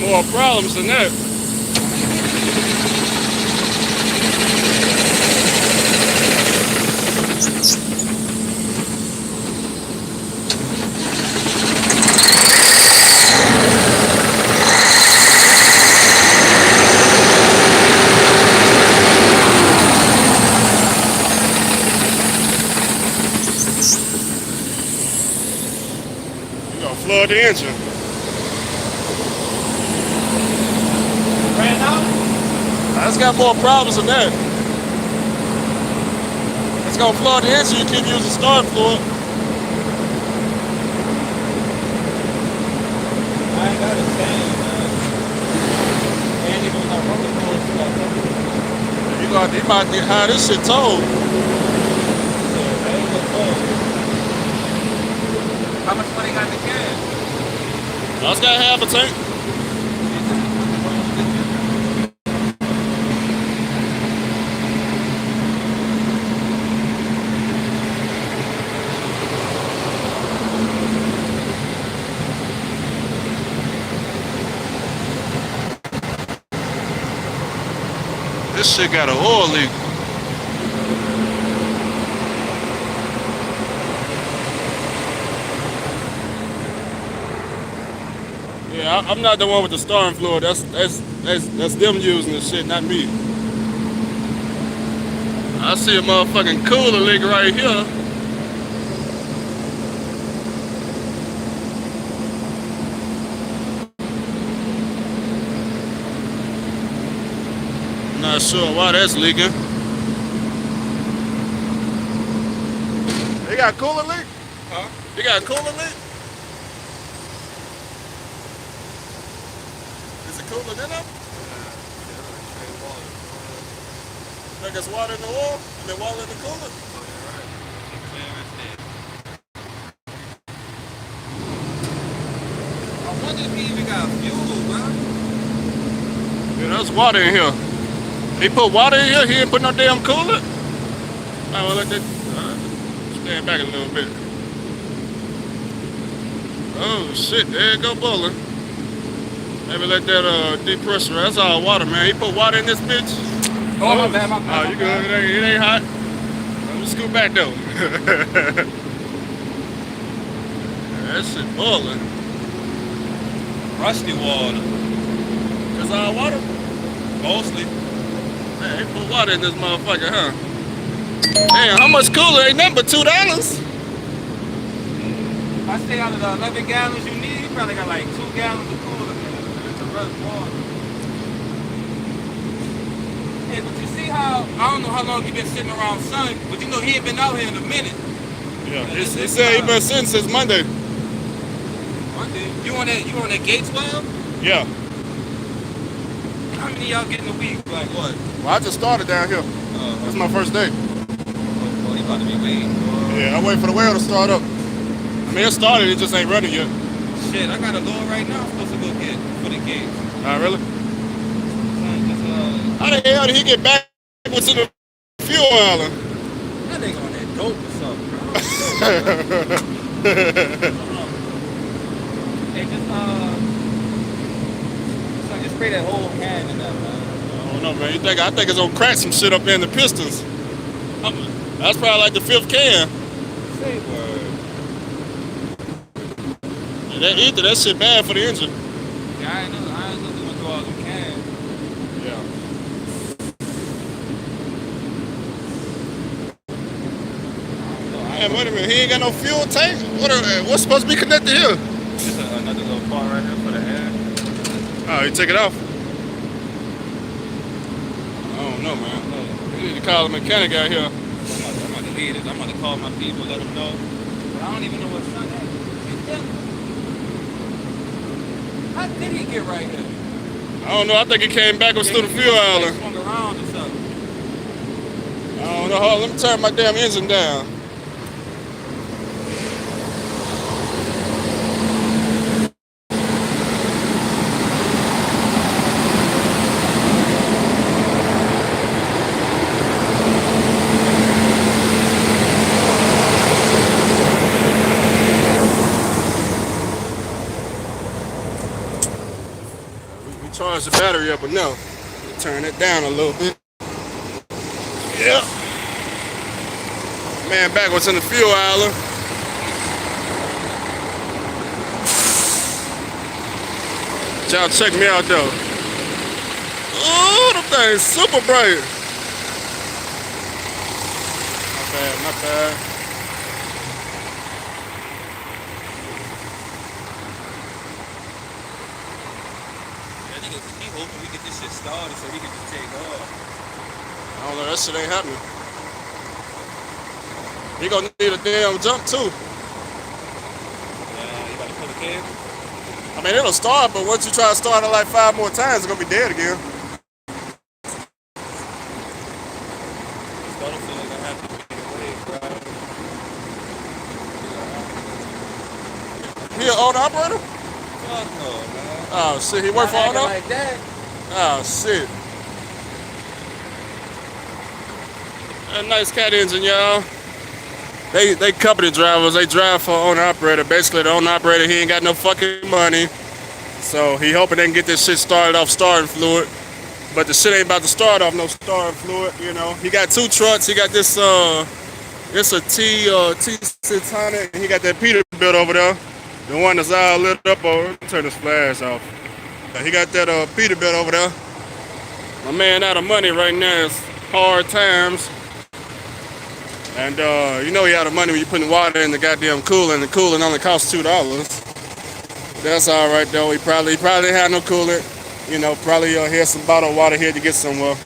more problems than that. You're gonna flood the engine. Ran out? It's got more problems than that. It's gonna flood the engine. You keep using starting fluid. I ain't got a stand, man. And even with that roller coaster, You might get how this shit towed. how much money got in the can? I just got half a tank. This shit got an oil leak. Yeah, I'm not the one with the starting fluid. That's them using this shit, not me. I see a motherfucking cooler leak right here. Not sure why that's leaking. They got a cooler leak? Huh? You got a cooler leak? Is it cooler than them? Think it's water in the oil? I mean water in the cooler? I wonder if he even got fuel, bro. Yeah, there's water in here. He put water in here, he didn't put no damn cooler? I will let that stand back a little bit. Oh shit, there you go bowling. Maybe let that depressurize. That's all water, man. He put water in this bitch. Oh, my bad, my bad. Oh, you good? It ain't hot. Let me scoot back though. That shit boiling. Rusty water. That's all water? Mostly. Man, they put water in this motherfucker, huh? Damn, how much cooler? Ain't nothing but $2. I say out of the 11 gallons you need, you probably got like 2 gallons of cooler in it. It's a rough water. Hey, but you see how, I don't know how long he been sitting around sun, but you know he ain't been out here in a minute. Yeah, he said he been sitting since Monday. Monday? You on that gate 12? Yeah. How many of y'all get in a week? Like what? Well, I just started down here. This is my first day. Oh, he about to be waiting. Yeah, I wait for the well to start up. I mean, it started, it just ain't running yet. Shit, I got a load right now I'm supposed to go get for the gate. Really? How the hell did he get back into the fuel island? That nigga on that dope or something, bro. Hey, just spray that whole can in that, man. I don't know, man. I think it's gonna crack some shit up there in the pistons. That's probably like the 5th can. Say word. And that shit bad for the engine. Yeah, I ain't know they went through all them cans. Yeah. Man, wait a minute. He ain't got no fuel tank? What's supposed to be connected here? Just another little part right here for the air. Oh, you take it off? I don't know, man. You need to call a mechanic out here. I'm about to leave it. I'm about to call my people, let them know. But I don't even know what sun that is. How did he get right here? I don't know. I think he came back to the fuel island. Swung around or something. I don't know. Hold on, let me turn my damn engine down. the battery up enough. Turn it down a little bit. Yeah. Man, backwards in the fuel island. Y'all check me out though. Ooh, the thing's super bright. Not bad, not bad. He hoping we get this shit started so he can just take off. I don't know, that shit ain't happening. He gonna need a damn jump too. You about to pull the cable? I mean, it'll start, but once you try to start it like 5 more times, it's gonna be dead again. Starter feel like I have to be away, bro. He an owner operator? Fuck no, man. Oh shit, he work for owner? Like that. Oh shit. A nice cat engine, y'all. They company drivers, they drive for owner operator. Basically the owner operator, he ain't got no fucking money. So he hoping they can get this shit started off starting fluid. But the shit ain't about to start off no starting fluid, you know. He got 2 trucks, he got this it's a T600, and he got that Peterbilt over there. The one that's all lit up over. Turn this flash off. He got that Peterbilt over there. My man out of money right now. It's hard times. And you know he out of money when you putting water in the goddamn coolant. The coolant only costs $2. That's all right though. He probably had no coolant. You know, probably had some bottled water here to get somewhere.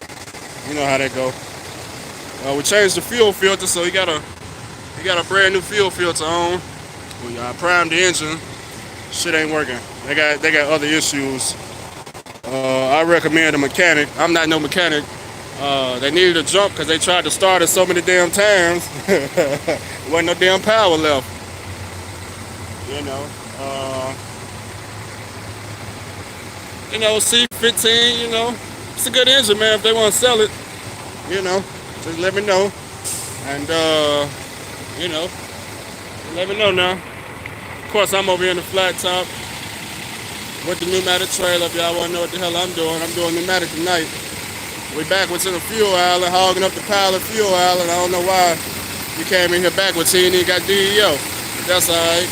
You know how that go. We changed the fuel filter, so he got a brand new fuel filter on. We primed the engine. Shit ain't working. They got other issues. I recommend a mechanic. I'm not no mechanic. They needed a jump because they tried to start it so many damn times. Wasn't no damn power left. You know, C15, you know, it's a good engine, man. If they want to sell it, you know, just let me know. And, you know, let me know now. Of course, I'm over here in the flat top with the pneumatic trailer. If y'all want to know what the hell I'm doing pneumatic tonight. We backwards in the fuel island, hogging up the pile of fuel island. I don't know why you came in here backwards. He ain't even got DEO. But that's all right.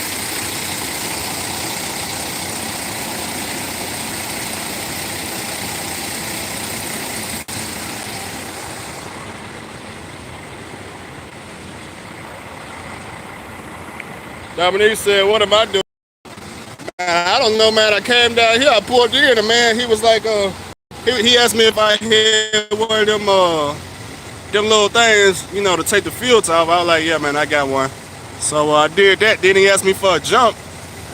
Dominique said, what am I doing? Man, I don't know, man. I came down here, I pulled in, and man, he was like, he asked me if I had one of them little things, you know, to take the filter off. I was like, yeah, man, I got one. So I did that. Then he asked me for a jump,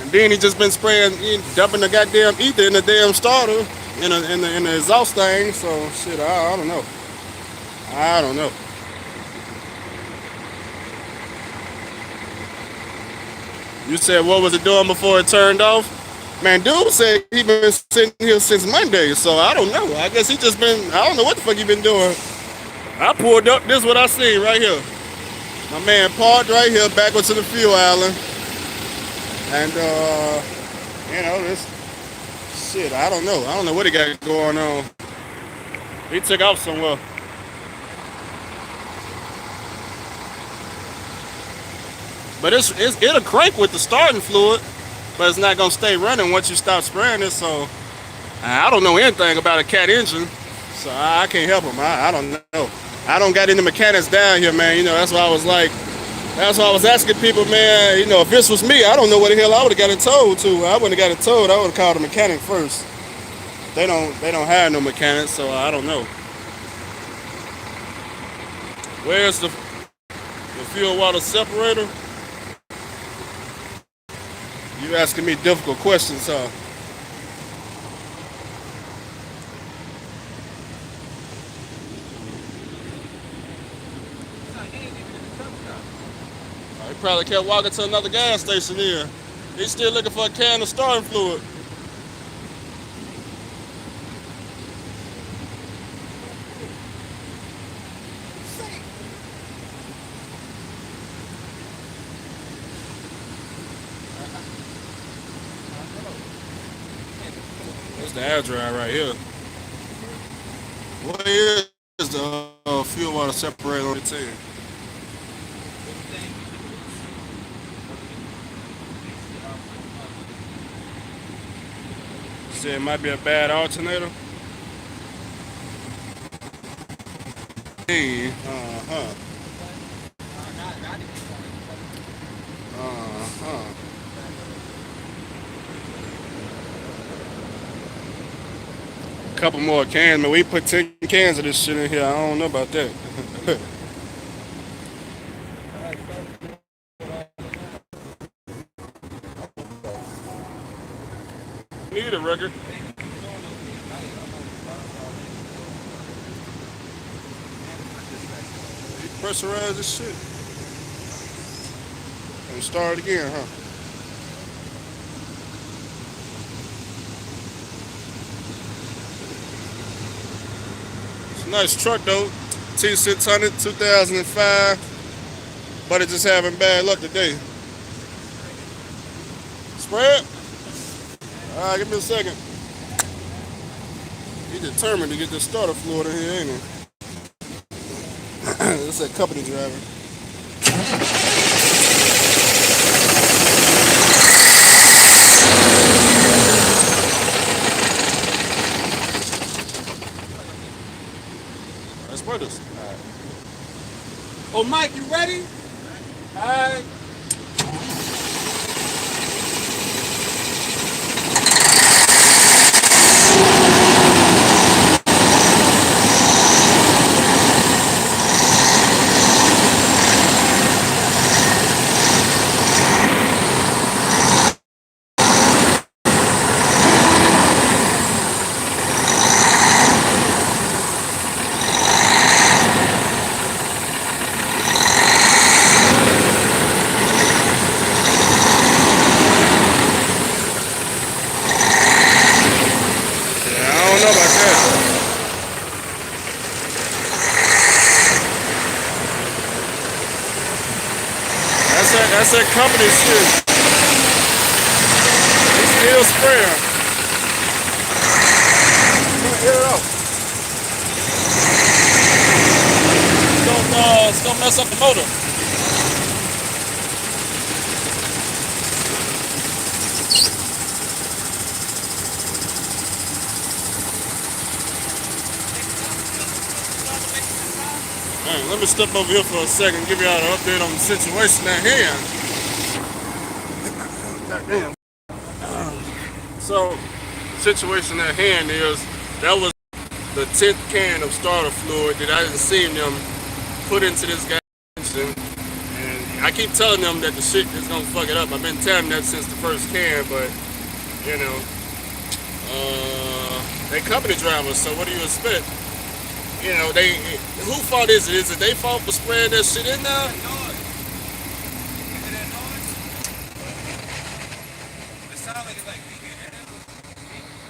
and then he just been spraying, dumping the goddamn ether in the damn starter, in the exhaust thing. So shit, I don't know. I don't know. You said what was it doing before it turned off? Man, dude said he been sitting here since Monday, so I don't know. I guess he just been, I don't know what the fuck he been doing. I pulled up, this is what I seen right here. My man parked right here, backwards to the fuel island. And, you know, this shit, I don't know. I don't know what he got going on. He took off somewhere. But it'll crank with the starting fluid, but it's not gonna stay running once you stop spraying it. So I don't know anything about a cat engine, so I can't help him. I don't know. I don't got any mechanics down here, man. You know, that's why I was like, that's why I was asking people, man. You know, if this was me, I don't know what the hell I would have got it towed to. I wouldn't have got it towed. I would have called a mechanic first. They don't hire no mechanics, so I don't know. Where's the fuel water separator? You asking me difficult questions, huh? He probably kept walking to another gas station here. He's still looking for a can of starting fluid. the air dryer right here. What is the fuel water separator on the team? See, it might be a bad alternator. Uh-huh. Uh-huh. Couple more cans, man. We put 10 cans of this shit in here. I don't know about that. Need a record. Pressurize this shit. And start again, huh? It's a nice truck though. T600 2005. But it's just having bad luck today. Spread? Alright, give me a second. He determined to get this starter fluid in here, ain't he? That's that company driver. Let's put this. Alright. Oh, Mike, you ready? All right. That's that company shit. It's still spraying. Get it up. It's gonna mess up the motor. Man, let me step over here for a second, give y'all an update on the situation at hand. So, the situation at hand is that was the 10th can of starter fluid that I didn't see them put into this gas engine. And I keep telling them that the shit is gonna fuck it up. I've been telling them that since the first can, but you know, they company drivers, so what do you expect? You know, who fault is it? Is it their fault for spraying that shit in there?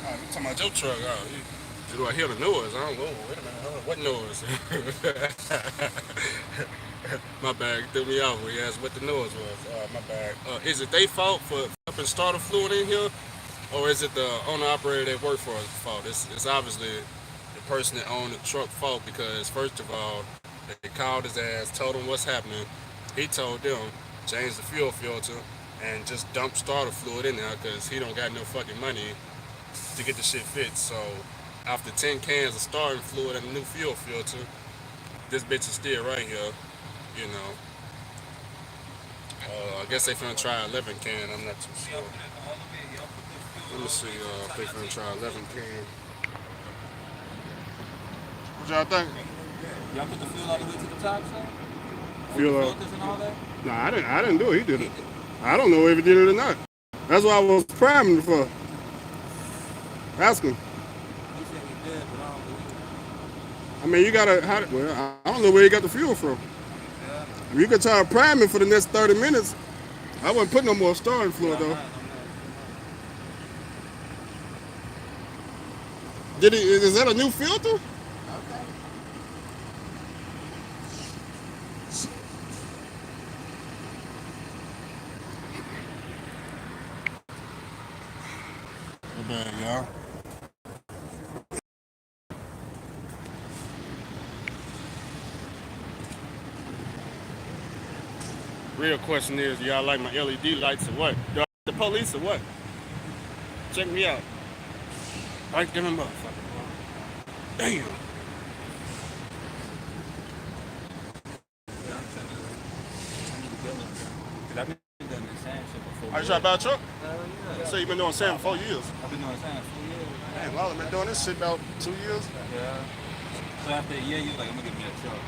Oh, you talking about your truck? Oh, do I hear the noise? I don't know. Wait a minute. What noise? My bad. You threw me off when you asked what the noise was. My bad. Is it their fault for pumping starter fluid in here? Or is it the owner-operator that worked for us fault? It's obviously the person that owned the truck fault because, first of all, they called his ass, told him what's happening. He told them, change the fuel filter and just dump starter fluid in there because he don't got no fucking money to get the shit fixed. So after 10 cans of starter fluid and a new fuel filter, this bitch is still right here, you know. I guess they finna try 11 can, I'm not too sure. Let me see if they finna try 11 can. What y'all think? Y'all put the fuel all the way to the top, sir? Fuel Filters and all that? Nah, I didn't do it. He did it. I don't know if he did it or not. That's what I was priming for. Ask him. He said he did, but I don't believe it. I mean, you gotta. Well, I don't know where he got the fuel from. Yeah. If you could try to prime it for the next 30 minutes, I wouldn't put no more starting fluid though. Is that a new filter? Okay. My bad, y'all. Real question is, do y'all like my LED lights or what? Do I like the police or what? Check me out. Like them and motherfucker. Damn. Yeah, I need to get one. Cause I've been doing the same shit for 4 Are you years. trying to buy a truck? Hell yeah. So you've been doing sand for 4 years. I've been doing the same 4 years. Damn, I've been doing this shit about 2 years. Yeah. So after a year, you was like, I'm gonna get me a truck.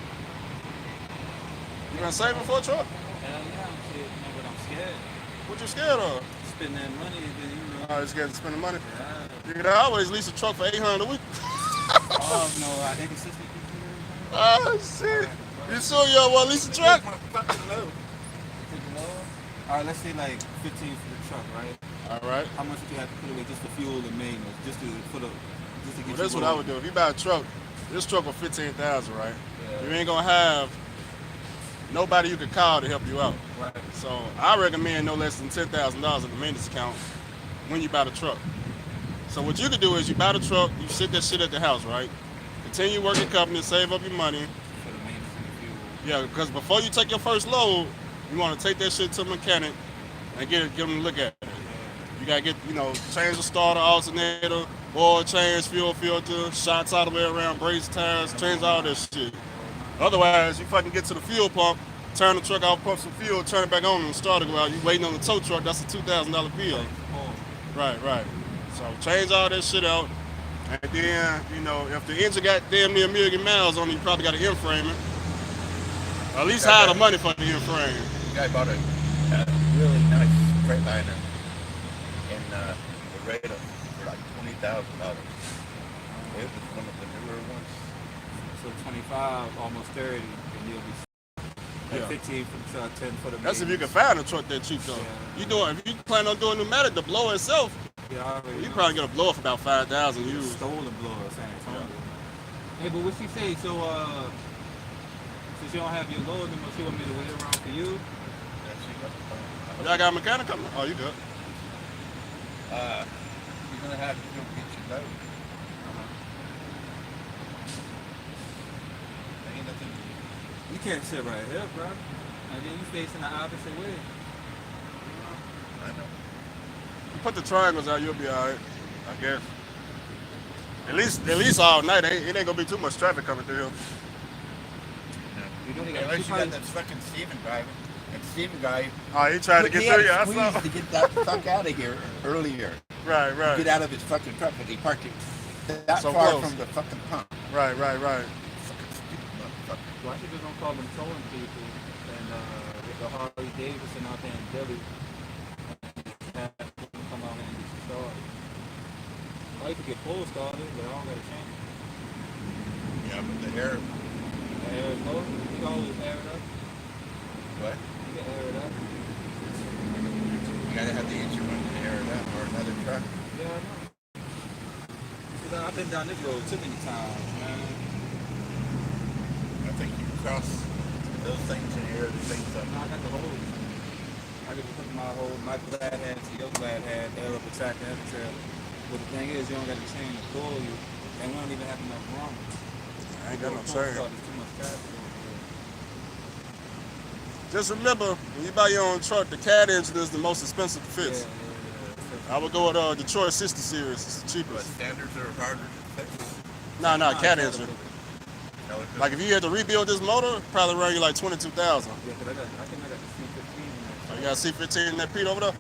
You been saving for a truck? Hell yeah, I'm shit, man, but I'm scared. What you scared of? Spending that money, then you know. Oh, you scared of spending money? Yeah. You can always lease a truck for $800 a week. Oh no, I think it's 60. Oh shit! You sure you don't want to lease a truck? Alright, let's say like 15 for the truck, right? All right. How much would you have to put away just for fuel and maintenance, just to get Well, you that's what I would do. If you buy a truck, this truck was $15,000, right? Yeah. You ain't gonna have nobody you can call to help you out. Right. So I recommend no less than $10,000 in the maintenance account when you buy the truck. So what you can do is you buy the truck, you sit that shit at the house, right? Continue working company, save up your money. For the maintenance and the fuel. Yeah, because before you take your first load, you want to take that shit to the mechanic and give them a look at it. You gotta get, change the starter, alternator, oil change, fuel filter, shots all the way around, brakes, tires, change all this shit. Otherwise, you fucking get to the fuel pump, turn the truck off, pump some fuel, turn it back on, and start it go out. You waiting on the tow truck, that's a $2,000 bill. Right. So change all that shit out. And then, if the engine got damn near 1 million miles on it, you probably got to in-frame it. Or at least hire the money for the in-frame. The guy bought a really nice Freightliner in Laredo for like $20,000. It was one of the newer ones. So 25, almost 30, and you'll be like 15 for the truck, 10 for the That's if you can maintenance. find a truck that cheap though. Yeah. If you plan on doing pneumatic, the blower itself, Yeah, I already you know. probably get a blower for about 5,000 used. Stolen blower, San Antonio. Hey, but what she say? So, since you don't have your load anymore, she want me to wait around for you? Y'all got a mechanic coming? Oh, you good? You're gonna have to go get your load. Ain't nothing. You can't sit right here, bro. And then you facing the opposite way. I know. You put the triangles out, you'll be alright, I guess. At least all night. It ain't gonna be too much traffic coming through here. You know they got Unless you got that fucking Steven driving. And Steven guy. Oh, he tried to get through you. I Squeeze saw. to get that fuck out of here earlier. Right. Get out of his fucking truck, but he parked it that So far close. from the fucking pump. Right. Fucking stupid motherfucker. Why should just don't call them towing people and get the Harley Davidson out there in Delhi and have them come out and get you started. I like to get full started, but I don't got a chance. Yeah, but the air. The air is low. You can always air it up. What? You can air it up. You gotta have the engine running to air it up or another truck. Yeah, I know. 'Cause I've been down this road too many times, man. I think you cross those things in air the same I time. got the hose. I can put my glad hat to your glad hat, air up the track and the trail. But the thing is, you don't got to change the pull you, and we don't even have enough room. I ain't got no There's chain. too much traffic over here. Just remember, when you buy your own truck, the cat engine is the most expensive to fix. Yeah. I would go with Detroit 60 series. It's the But cheapest. standards are harder to fix. Nah, cat it's engine. No, it's Like if you had to rebuild this motor, probably run you like 22,000. Yeah, because I think I got the C15 in Oh, there. you got a C15 in that Pete over there?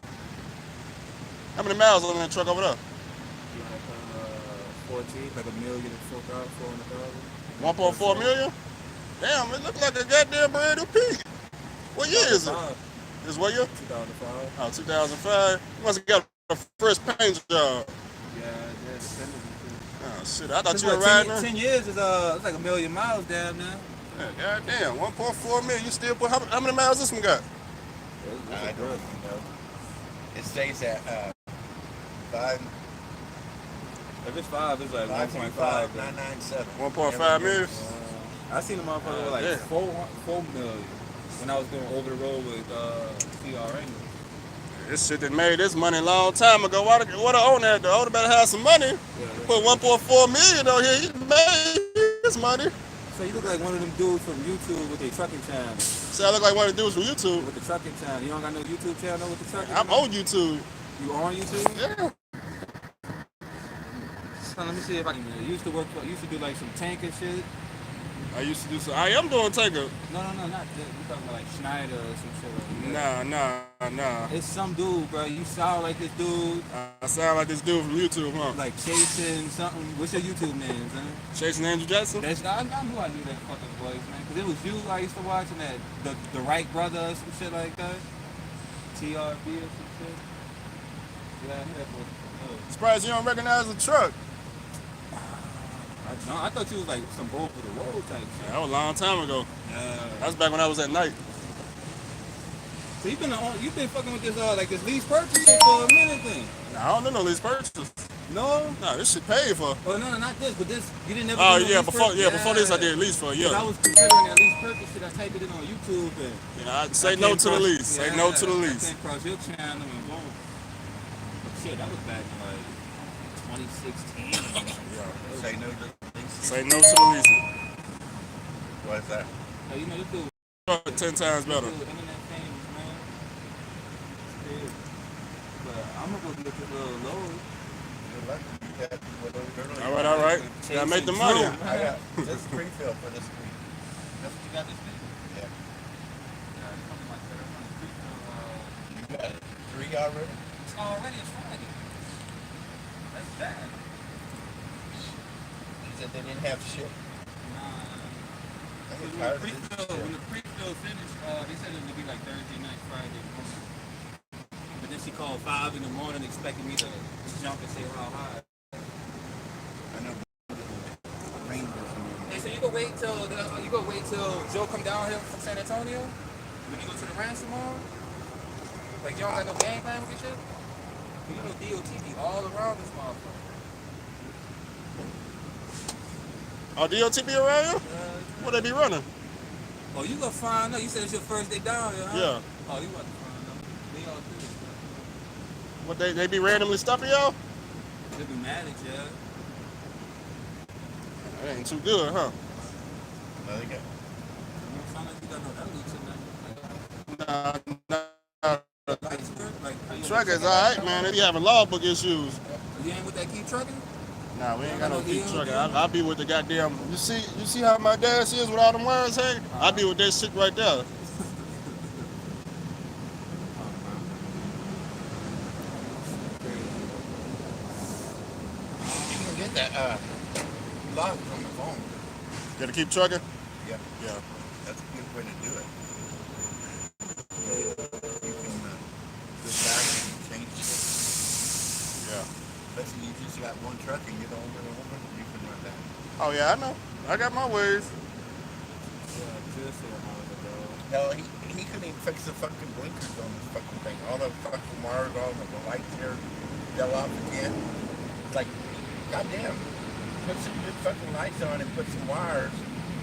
How many miles on that truck over there? Like 14, like 400,000. 1.4 million? Damn, it looks like a goddamn brand new Pete. What year is it? 2005. This what year? 2005. Oh, 2005. You must have got a first paint job. Yeah, December. Oh, shit. I thought you were riding there. 10 years is it's like 1 million miles down now. Yeah, goddamn, 1.4 million. You still put, how many miles this one got? I don't even know. It stays at 5. If it's 5, it's like 1.5. 5.997. 1.5 million? I seen a motherfucker with like Yeah. 4 million when I was doing over the road with CRA. This shit that made this money a long time ago. What the owner had? The owner better have some money. Yeah, Put 1.4 million on here. He made his money. So you look like one of them dudes from YouTube with their trucking channel. See, I look like one of the dudes from YouTube. With the trucking channel. You don't got no YouTube channel with the trucking? I'm on YouTube. You on YouTube? Yeah. So let me see if I can. You used to work for. You used to do like some tanker shit. I used to do so. I am doing tanker. No, not that. You talking about like Schneider or some shit like that. Nah. It's some dude, bro. You sound like this dude. I sound like this dude from YouTube, huh? Like chasing something. What's your YouTube name, man? Chasing Andrew Jackson? I knew I knew that fucking voice, man. Cause it was you I used to watch and that the Wright brothers, some shit like that. TRB or some shit. Yeah, I knew that voice. Surprised you don't recognize the truck. I thought you was like some bull for the road type shit. Yeah, that was a long time ago. Yeah. That was back when I was at night. So you been fucking with this like this lease purchase shit for a minute then? Nah, I don't do no lease purchase. No? Nah, this shit paid for. Oh no, not this, but this you didn't ever. Oh do no yeah, lease before purchase? before this I did lease for a year. I was considering that lease purchase shit. I typed it in on YouTube and I say no to the lease. Say no to the lease. I came across your channel and boom. But shit, that was back in like 2016. Yeah. Say no to the lease. Say no to the lease. Why is that? Hey, you know this dude. 10 times better. This dude, internet famous, man. Shit. But I'm gonna go get this little load. Good luck. You got whatever. All right. Gotta make the money. I got this refill for this week. That's what you got this week? Yeah. Yeah, it's something like that. I'm on the refill. You got it. 3 already? It's already a Friday. That's bad. He said they didn't have shit. When the pre-fill finished, they said it would be like Thursday night, Friday morning. But then she called 5 in the morning expecting me to jump and say how high. I know. Rain doesn't. Hey, so you go wait till Joe come down here from San Antonio? When you go to the ranch tomorrow? Like y'all got no game plan with your shit? You know DOT be all around this motherfucker. Oh, DOT be around here? What they be running? Oh, you gonna find out. You said it's your first day down here, huh? Yeah. Oh, you about to find out. They all do this stuff. What they be randomly stuffing y'all? They be mad at you. That ain't too good, huh? No, they got. You don't sound like you got no elites in there. Nah. Truckers, alright, man. They be having logbook issues. You ain't with that keep trucking? Nah, we ain't got no keep trucking. I be with the goddamn. You see how my dash is with all them wires hanging? I be with that shit right there. You can get that log from the phone. Gotta keep trucking? Yeah. Yeah. That's a good way to do it. You can go back and change it. Yeah. Let's say you just got one truck and you don't over, you can run that. Oh yeah, I know. I got my ways. Hell, he couldn't even fix the fucking blinkers on this fucking thing. All the fucking wires, all the lights here fell off again. It's like, goddamn, put some good fucking lights on and put some wires.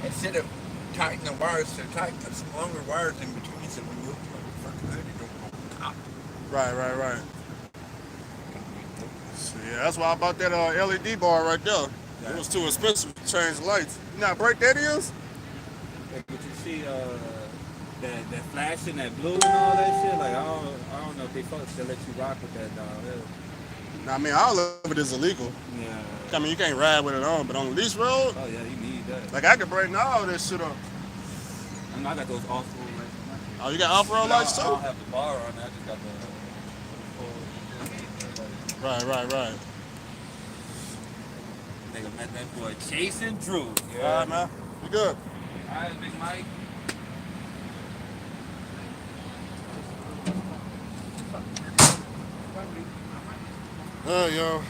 Instead of tightening the wires so tight, put some longer wires in between so when you open up the fucking hood, it don't go pop. Right. So, yeah, that's why I bought that LED bar right there. It was too expensive to change the lights. You know how bright that is? Like, but you see that flashing, that blue and all that shit, like, I don't know if they folks to let you rock with that down there. Nah, I mean, all of it is illegal. Yeah. I mean, you can't ride with it on, but on the lease road, Oh, yeah, you need that. like I could bring all this shit up. I know I got those off-road lights. Oh, you got off-road lights I too? don't have the bar on there, I just got the Right. Nigga met that boy chasing Drew. Yeah. All right, man. You good? All right, Big Mike. Yo.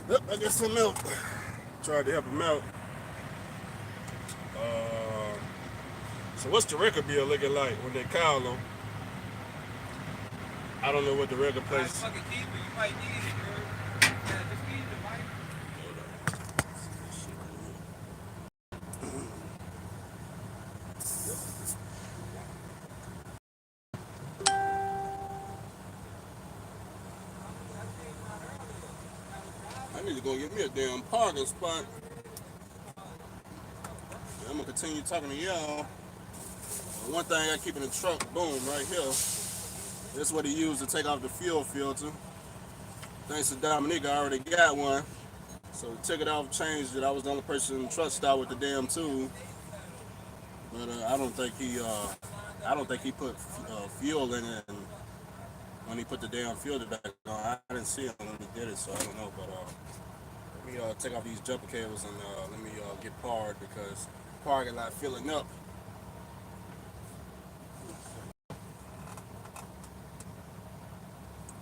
Yep, I get some milk. Tried to help him out. So what's the record deal looking like when they call them? I don't know what the record place. Fucking keep it. You might need it, bro. Yeah, just keep it, Mike. I need to go get me a damn parking spot. I'm gonna continue talking to y'all. One thing I keep in the truck, boom, right here. This is what he used to take off the fuel filter. Thanks to Dominique, I already got one. So he took it off, changed it. I was the only person in the truck stop with the damn tool. But I don't think he put fuel in it. And when he put the damn filter back on, I didn't see him when he did it, so I don't know. But let me take off these jumper cables and let me get parred because parking lot filling up.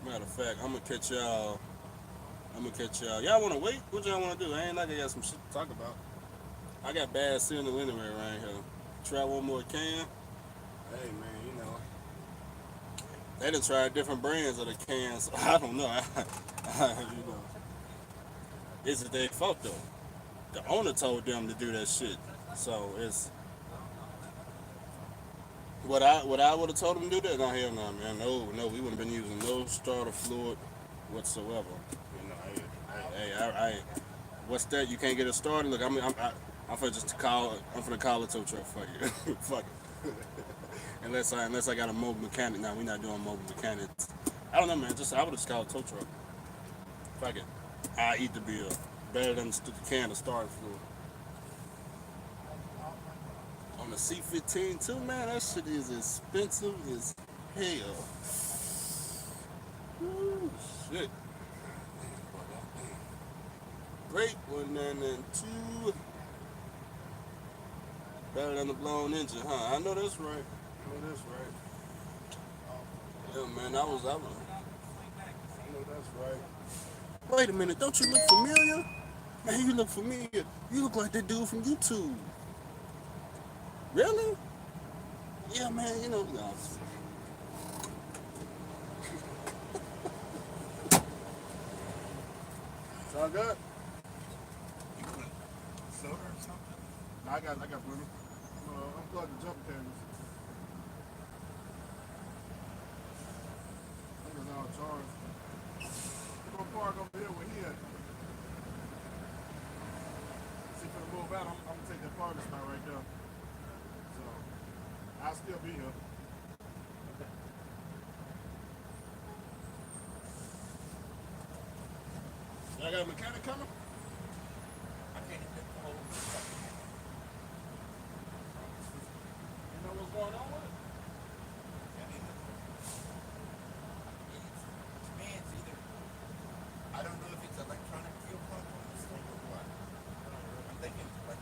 Matter of fact, I'm gonna catch y'all. Y'all wanna wait? What y'all wanna do? I ain't like I got some shit to talk about. I got bad signal anyway around here. Try one more can. Hey man, you know. They done tried different brands of the cans. So I don't know. You know. Is it their fault though? The owner told them to do that shit. So it's what I would have told them to do that. No hell no, man. No, we wouldn't have been using no starter fluid whatsoever. You know, I what's that? You can't get it started. Look, I'm finna just call it. I'm finna call it tow truck. Fuck it. Fuck it. unless I got a mobile mechanic. Now we not doing mobile mechanics. I don't know, man. I would just call it tow truck. Fuck it. I eat the bill. Better than the can of starter fluid. On the C15 too, man. That shit is expensive as hell. Ooh, shit. Great 192. Better than the blown engine, huh? I know that's right. Yeah, man, I know that's right. Wait a minute, don't you look familiar? Man, you look familiar. You look like that dude from YouTube. Really? Yeah, man, you know. No. It's all good. Soda or something? No, I got plenty. Unplug the jumper cables. I think it's all charged. We're gonna park over here where he at. See, for the move out, I'm gonna take that parking spot right there. So, I'll still be here. Y'all got a mechanic coming? I can't even hold it. You know what's going on with it? It's either. I don't know if it's electronic fuel pump on this thing or what. I'm thinking like.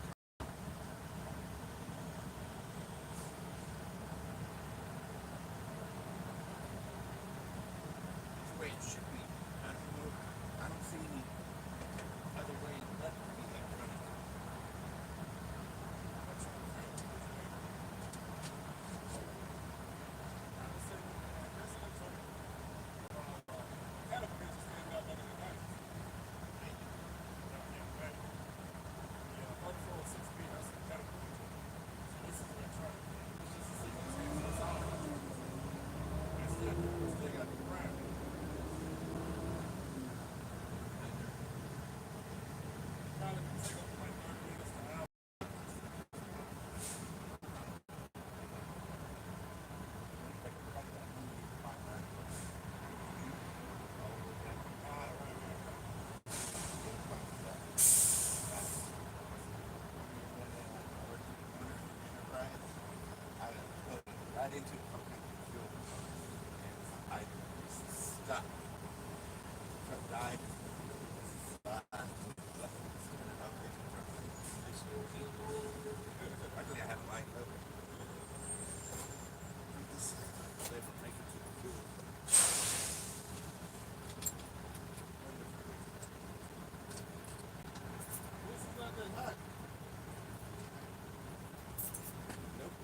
It's the way it should be. I don't know. I don't see any other way left to be electronic. Right into fucking fuel. I stopped. Truck died. Luckily, I had a light over. This lift make it to the fuel. This is not that hot. Nope.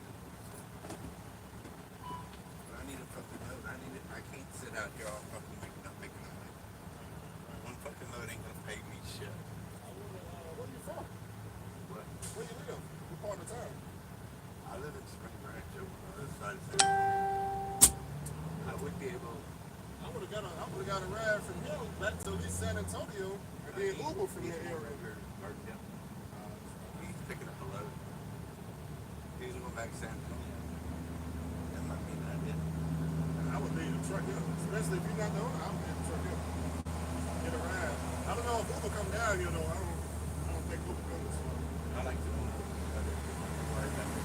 But I need a fucking load. I can't sit out here all fucking making a load. One fucking load ain't gonna pay me shit. Where you from? What? Where you live? What part of town? I live in Spring Branch over on the other side of town. I would be able. I would have got a ride from here back to at least San Antonio, and Did Uber from your area. He's picking up a load. He's going back to San Antonio. That might be an idea. I would leave the truck here, especially if you're not the owner. I would leave the truck here. Get a ride. I don't know if Uber come down here though. I don't think Uber comes. I like to own other worry about it.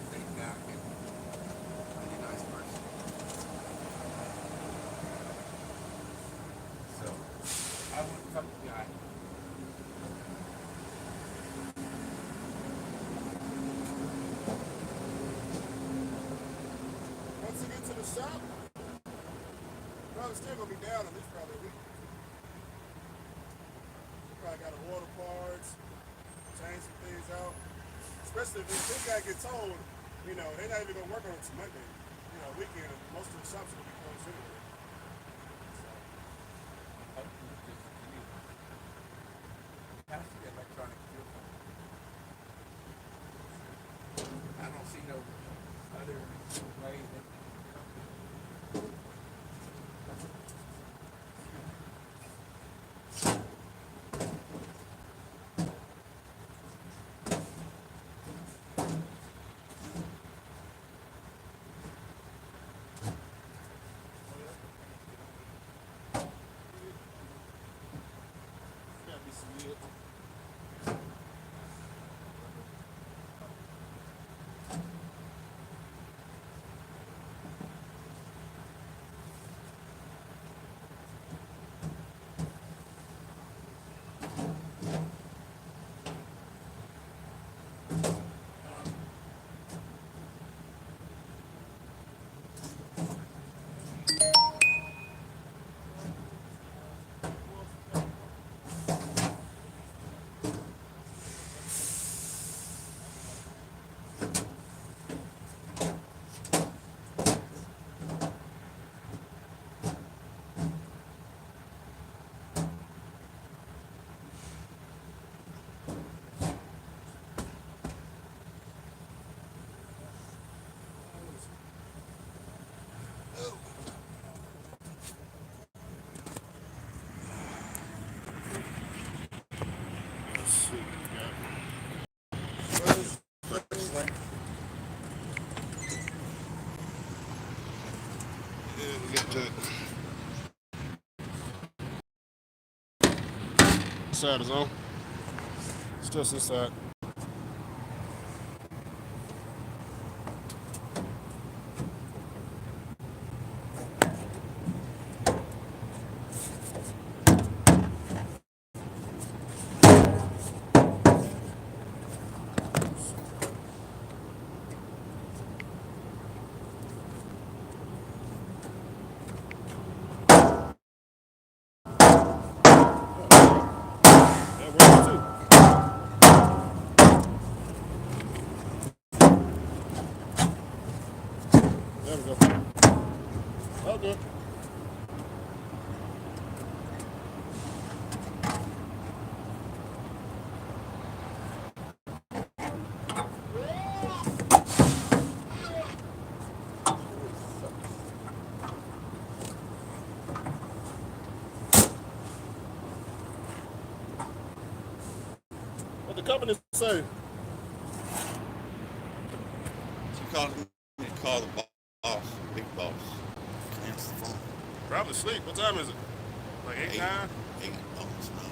Laid back and really nice person. So I want to talk to the guy. Once you get to the shop, probably still gonna be down at least probably a week. Probably got to order parts, change some things out. Especially if this guy gets told, you know, they're not even gonna work on it till Monday. You know, weekend, most of the shops are gonna be closed anyway. Has to be electronic fuel pump. I don't see no other way that. Gotta be some yield. Let's see what we got. Yeah, we got that. Side is on. It's just this side. That works too. There we go. Okay. What the company say? She called me to call the boss, big boss. Answer the phone. Probably sleep. What time is it? Like 8, 9? 8, almost 9.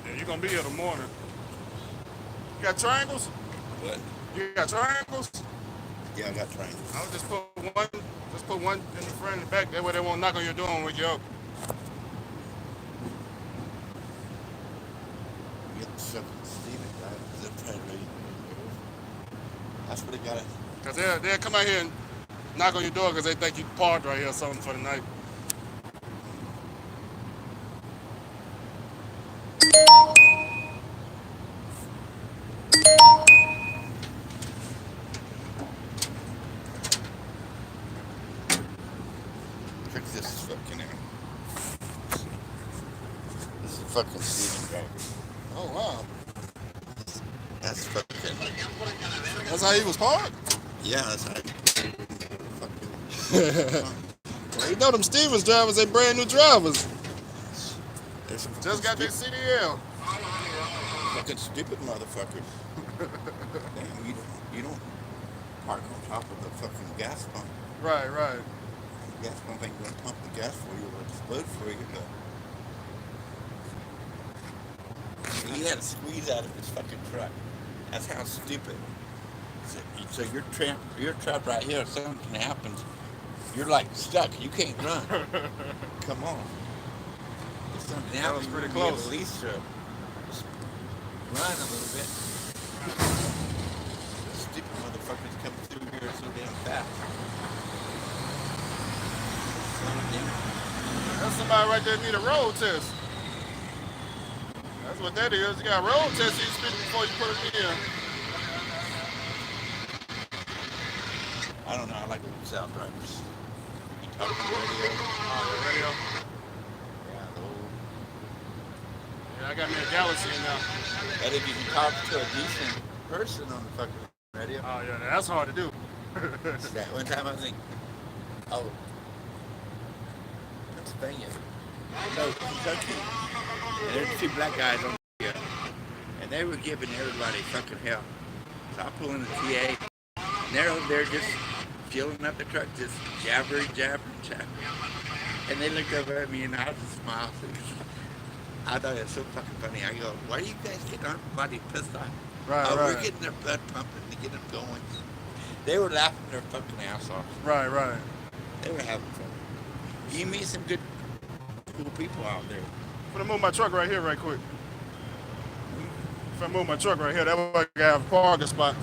Yeah, you're gonna be here in the morning. You got triangles? What? You got triangles? Yeah, I got trained. I would just put one in the front and the back. That way they won't knock on your door when you're up. Get the stuff from Steven guy. Zip train ready. That's what he got it. Because they'll come out here and knock on your door because they think you parked right here or something for the night. Check this fucking out. This is fucking Steven guy. Oh, wow. That's fucking. That's how he was parked? Yeah, that's right. Well, you know them Stevens drivers, they brand new drivers. There's some Just got their CDL. fucking stupid motherfuckers. Damn, you don't park on top of the fucking gas pump. Right, right. The gas pump ain't gonna pump the gas for you or explode for you. But he had to squeeze out of his fucking truck. That's how stupid. So you're trapped right here. If something happens, you're like stuck. You can't run. Come on. If something That happens, was pretty you're gonna be close. able at least just run a little bit. Stupid motherfuckers come through here so damn fast. Slow it down. That's somebody right there need a road test. That's what that is. You got a road test you speed before you put it in. I don't know. I like old South drivers. You talk on the radio. Oh, the radio. Yeah, the old. Yeah, I got me a Galaxy in now. And if you can talk to a decent person on the fucking radio. Oh yeah, that's hard to do. That one time I was thinking, oh, Pennsylvania. No, Kentucky. And there's two black guys on the radio. And they were giving everybody fucking hell. So I pull in the TA. And they're over there just fueling up the truck, just jabbering. And they looked over at me and I just smiled. I thought it was so fucking funny. I go, why are you guys getting everybody pissed off? Right, We're right. getting their blood pumping to get them going. They were laughing their fucking ass off. Right, right. They were having fun. You meet some good, cool people out there. I'm gonna move my truck right here right quick. If I move my truck right here, that way I can have a parking spot.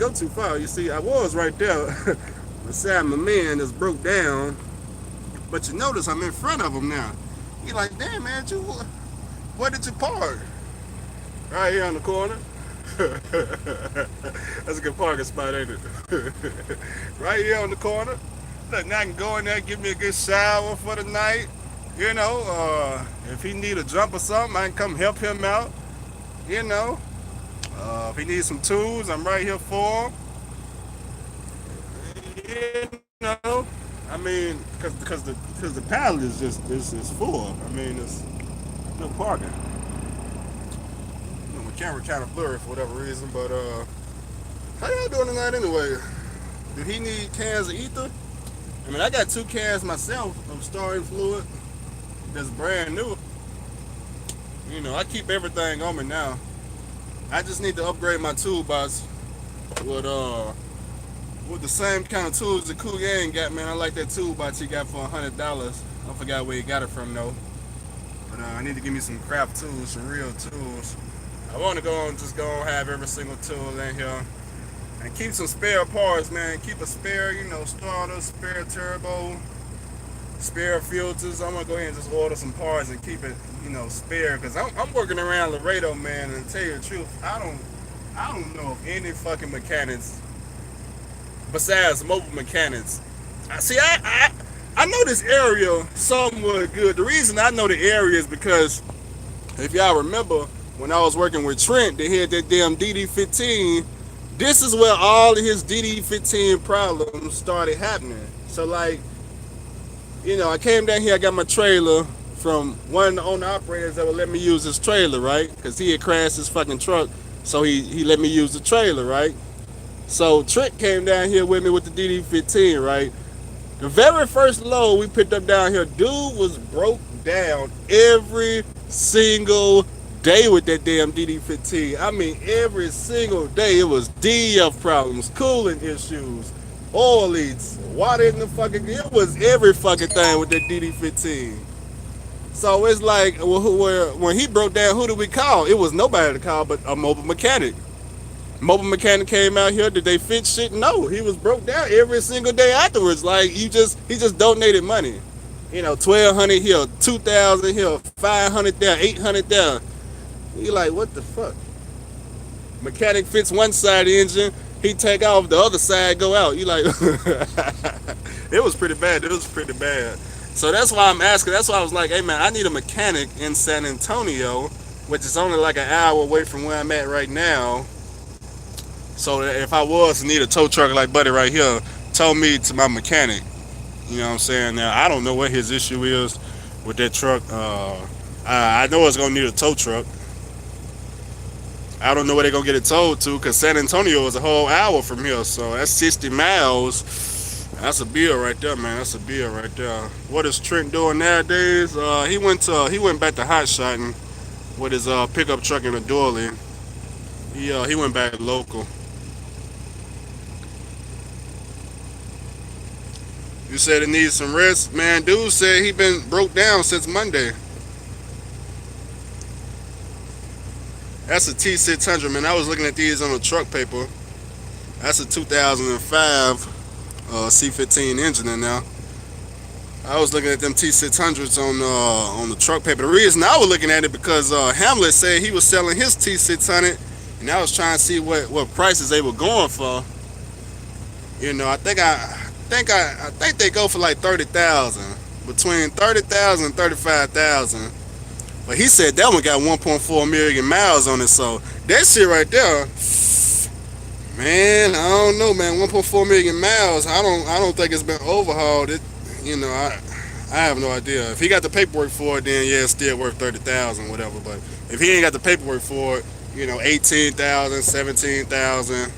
go too far. You see, I was right there beside my man that's broke down, but you notice I'm in front of him now. He like, damn man, where did you park? Right here on the corner. That's a good parking spot, ain't it? Right here on the corner. Look, now I can go in there, give me a good shower for the night. You know, if he need a jump or something, I can come help him out. You know, if he needs some tools, I'm right here for him. You know, I mean, because the pallet is just full. I mean, there's no parking. You know, my camera kind of blurry for whatever reason, but how y'all doing tonight anyway? Did he need cans of ether? I mean, I got 2 cans myself of starting fluid that's brand new. You know, I keep everything on me now. I just need to upgrade my toolbox with the same kind of tools that Cool Yang got, man. I like that toolbox he got for $100. I forgot where he got it from though. But I need to give me some craft tools, some real tools. I want to just go and have every single tool in here. And keep some spare parts, man. Keep a spare, you know, starter, spare turbo, spare filters. I'm gonna go ahead and just order some parts and keep it, you know, spare. Cause I'm working around Laredo, man. And to tell you the truth, I don't know of any fucking mechanics besides mobile mechanics. I know this area somewhat good. The reason I know the area is because if y'all remember when I was working with Trent, they had that damn DD15. This is where all of his DD15 problems started happening. So like, you know, I came down here, I got my trailer from one of the owner operators that would let me use his trailer, right? Because he had crashed his fucking truck, so he let me use the trailer, right? So Trent came down here with me with the DD15, right? The very first load we picked up down here, dude was broke down every single day with that damn DD15. I mean, every single day it was DEF problems, cooling issues, oil leaks, water in the fucking, it was every fucking thing with that DD15. So it's like, when he broke down, who did we call? It was nobody to call but a mobile mechanic. Mobile mechanic came out here. Did they fix shit? No. He was broke down every single day afterwards. Like, he just donated money. You know, 1,200 here, 2,000 here, 500 there, 800 there. You like, what the fuck? Mechanic fix one side of the engine, he take off, the other side go out. You like, it was pretty bad. It was pretty bad. So that's why I'm asking. That's why I was like, hey man, I need a mechanic in San Antonio, which is only like an hour away from where I'm at right now. So that if I was to need a tow truck like Buddy right here, tow me to my mechanic. You know what I'm saying? Now, I don't know what his issue is with that truck. I know it's going to need a tow truck. I don't know where they're going to get it towed to because San Antonio is a whole hour from here. So that's 60 miles. That's a bill right there, man. That's a bill right there. What is Trent doing nowadays? He went back to hot shotting with his pickup truck in a doily. He went back local. You said it needs some rest? Man, dude said he been broke down since Monday. That's a T600, man. I was looking at these on the truck paper. That's a 2005 C15 engine in there. I was looking at them T600s on the truck paper. The reason I was looking at it because Hamlet said he was selling his T600, and I was trying to see what prices they were going for. You know, I think they go for like 30,000, between 30,000 and 35,000. But he said that one got 1.4 million miles on it, so that shit right there, man, I don't know, man. 1.4 million miles. I don't think it's been overhauled. You know, I have no idea. If he got the paperwork for it, then yeah, it's still worth 30,000, whatever. But if he ain't got the paperwork for it, you know, 18,000, 17,000.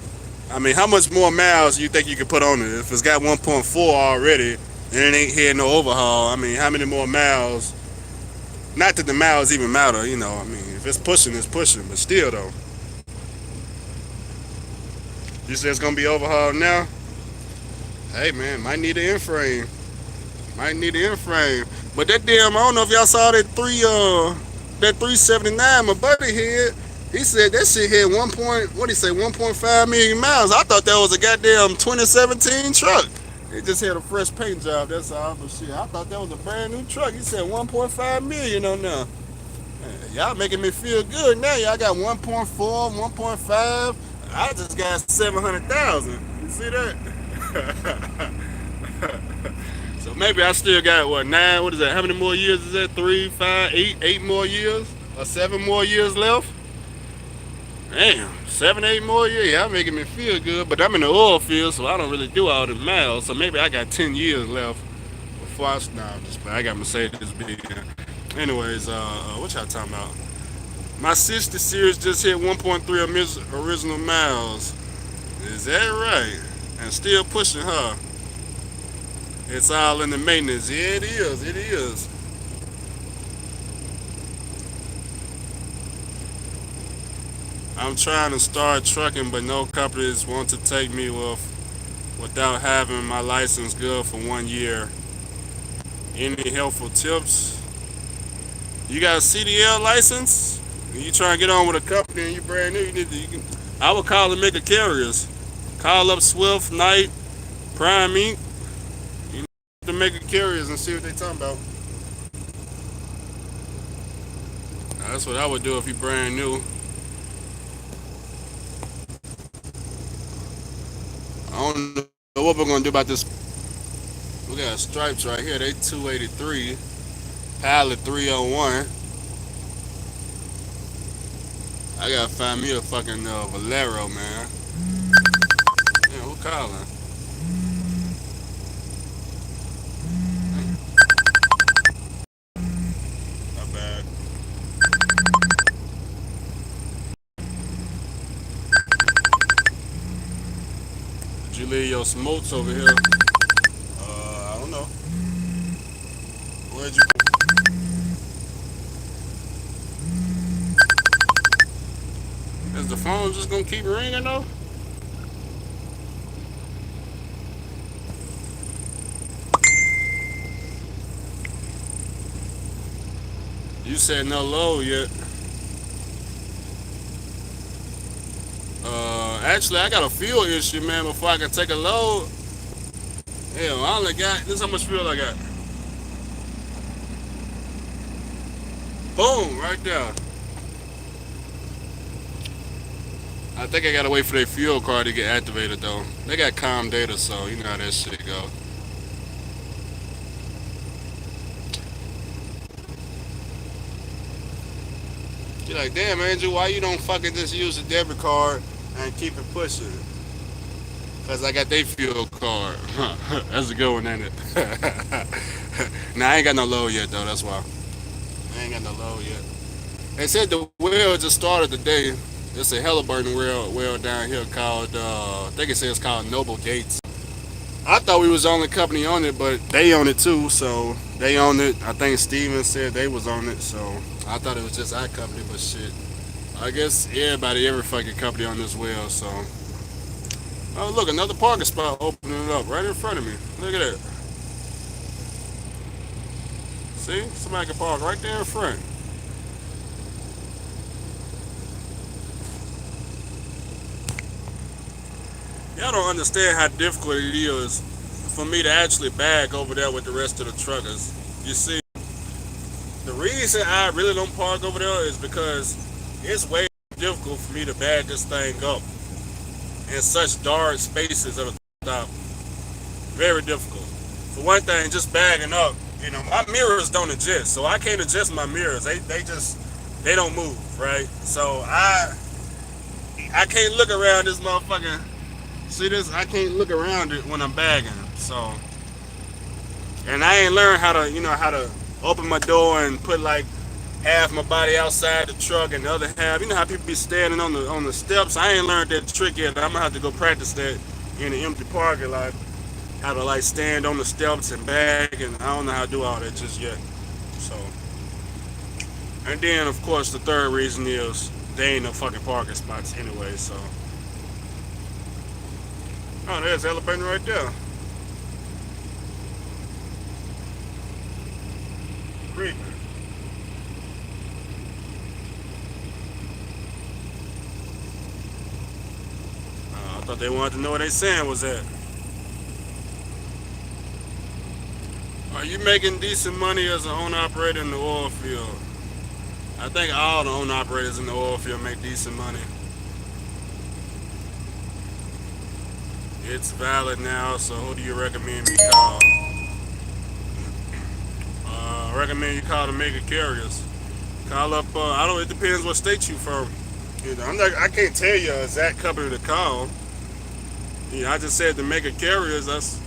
I mean, how much more miles do you think you could put on it? If it's got 1.4 already and it ain't had no overhaul, I mean, how many more miles? Not that the miles even matter, you know. I mean, if it's pushing, it's pushing. But still, though. You say it's going to be overhauled now? Hey, man, might need an in-frame. Might need an in-frame. But that damn, I don't know if y'all saw that 379 my buddy had. He said that shit hit 1 point, what he say, 1.5 million miles. I thought that was a goddamn 2017 truck. It just had a fresh paint job, that's all. But shit, I thought that was a brand new truck. He said 1.5 million on there. Man, y'all making me feel good now. Y'all got 1.4, 1.5. I just got 700,000. You see that? So maybe I still got what, 9? What is that? How many more years is that? 3, 5, 8, 8 more years, or 7 more years left? Damn, 7, 8 more years. Y'all making me feel good. But I'm in the oil field, so I don't really do all the miles. So maybe I got 10 years left before I stop. I got Mercedes Benz. Anyways, what y'all talking about? My 60 series just hit 1.3 original miles. Is that right? And still pushing her. It's all in the maintenance. Yeah, it is. It is. I'm trying to start trucking, but no companies want to take me without having my license good for 1 year. Any helpful tips? You got a CDL license? You trying to get on with a company and you brand new? I would call the mega carriers. Call up Swift, Knight, Prime Inc. You know, the mega carriers and see what they talking about. That's what I would do if you brand new. I don't know what we're gonna do about this. We got stripes right here. They 283, Pilot 301. I gotta find me a fucking Valero, man. Yeah, who calling? Not bad. Did you leave your smokes over here? I don't know. Where'd you? Is the phone just gonna keep ringing though? You said no load yet. Actually, I got a fuel issue, man. Before I can take a load, hell, I only got this. How much fuel I got? Boom, right there. I think I gotta wait for their fuel card to get activated though. They got calm data, so you know how that shit go. You're like, damn, Andrew, why you don't fucking just use a debit card and keep it pushing? Cause I got their fuel card. That's a good one, ain't it? Nah, I ain't got no load yet though. That's why I ain't got no load yet. They said the well just started today. It's a Halliburton well down here called, I think it says called Noble Gates. I thought we was the only company on it, but they own it too, so they own it. I think Steven said they was on it, so I thought it was just our company, but shit. I guess every fucking company on this well, so. Oh, look, another parking spot opening up right in front of me. Look at that. See? Somebody can park right there in front. Y'all don't understand how difficult it is for me to actually bag over there with the rest of the truckers. You see, the reason I really don't park over there is because it's way difficult for me to bag this thing up in such dark spaces at the top. Very difficult. For one thing, just bagging up, you know, my mirrors don't adjust, so I can't adjust my mirrors. They don't move, right? So I can't look around this motherfucking. See this? I can't look around it when I'm bagging. So, and I ain't learned how to open my door and put like half my body outside the truck and the other half. You know how people be standing on the steps? I ain't learned that trick yet. I'm gonna have to go practice that in the empty parking lot. How to like stand on the steps and bag, and I don't know how to do all that just yet. So, and then of course the third reason is there ain't no fucking parking spots anyway. So, oh, there's the elevator right there. Creepy. thought they wanted to know where they sand was at. Are you making decent money as an owner operator in the oil field? I think all the owner operators in the oil field make decent money. It's valid now, so who do you recommend me call? I recommend you call the mega carriers. Call up. I don't. It depends what state you from. You know, I can't tell you exact company to call. You know, I just said the mega carriers. That's.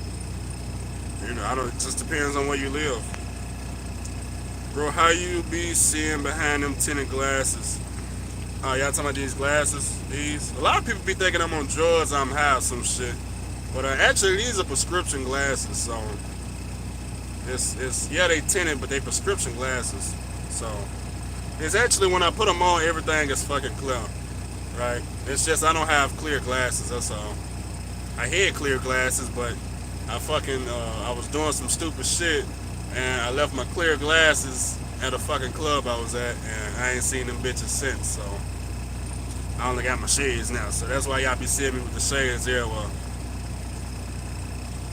You know, I don't. It just depends on where you live. Bro, how you be seeing behind them tinted glasses? Oh, y'all talking about these glasses? These? A lot of people be thinking I'm on drugs. I'm high or some shit. But actually, these are prescription glasses. So it's yeah, they tinted, but they prescription glasses. So it's actually when I put them on, everything is fucking clear, right? It's just I don't have clear glasses. That's all. I had clear glasses, but I was doing some stupid shit, and I left my clear glasses at a fucking club I was at, and I ain't seen them bitches since. So I only got my shades now. So that's why y'all be seeing me with the shades there. Well,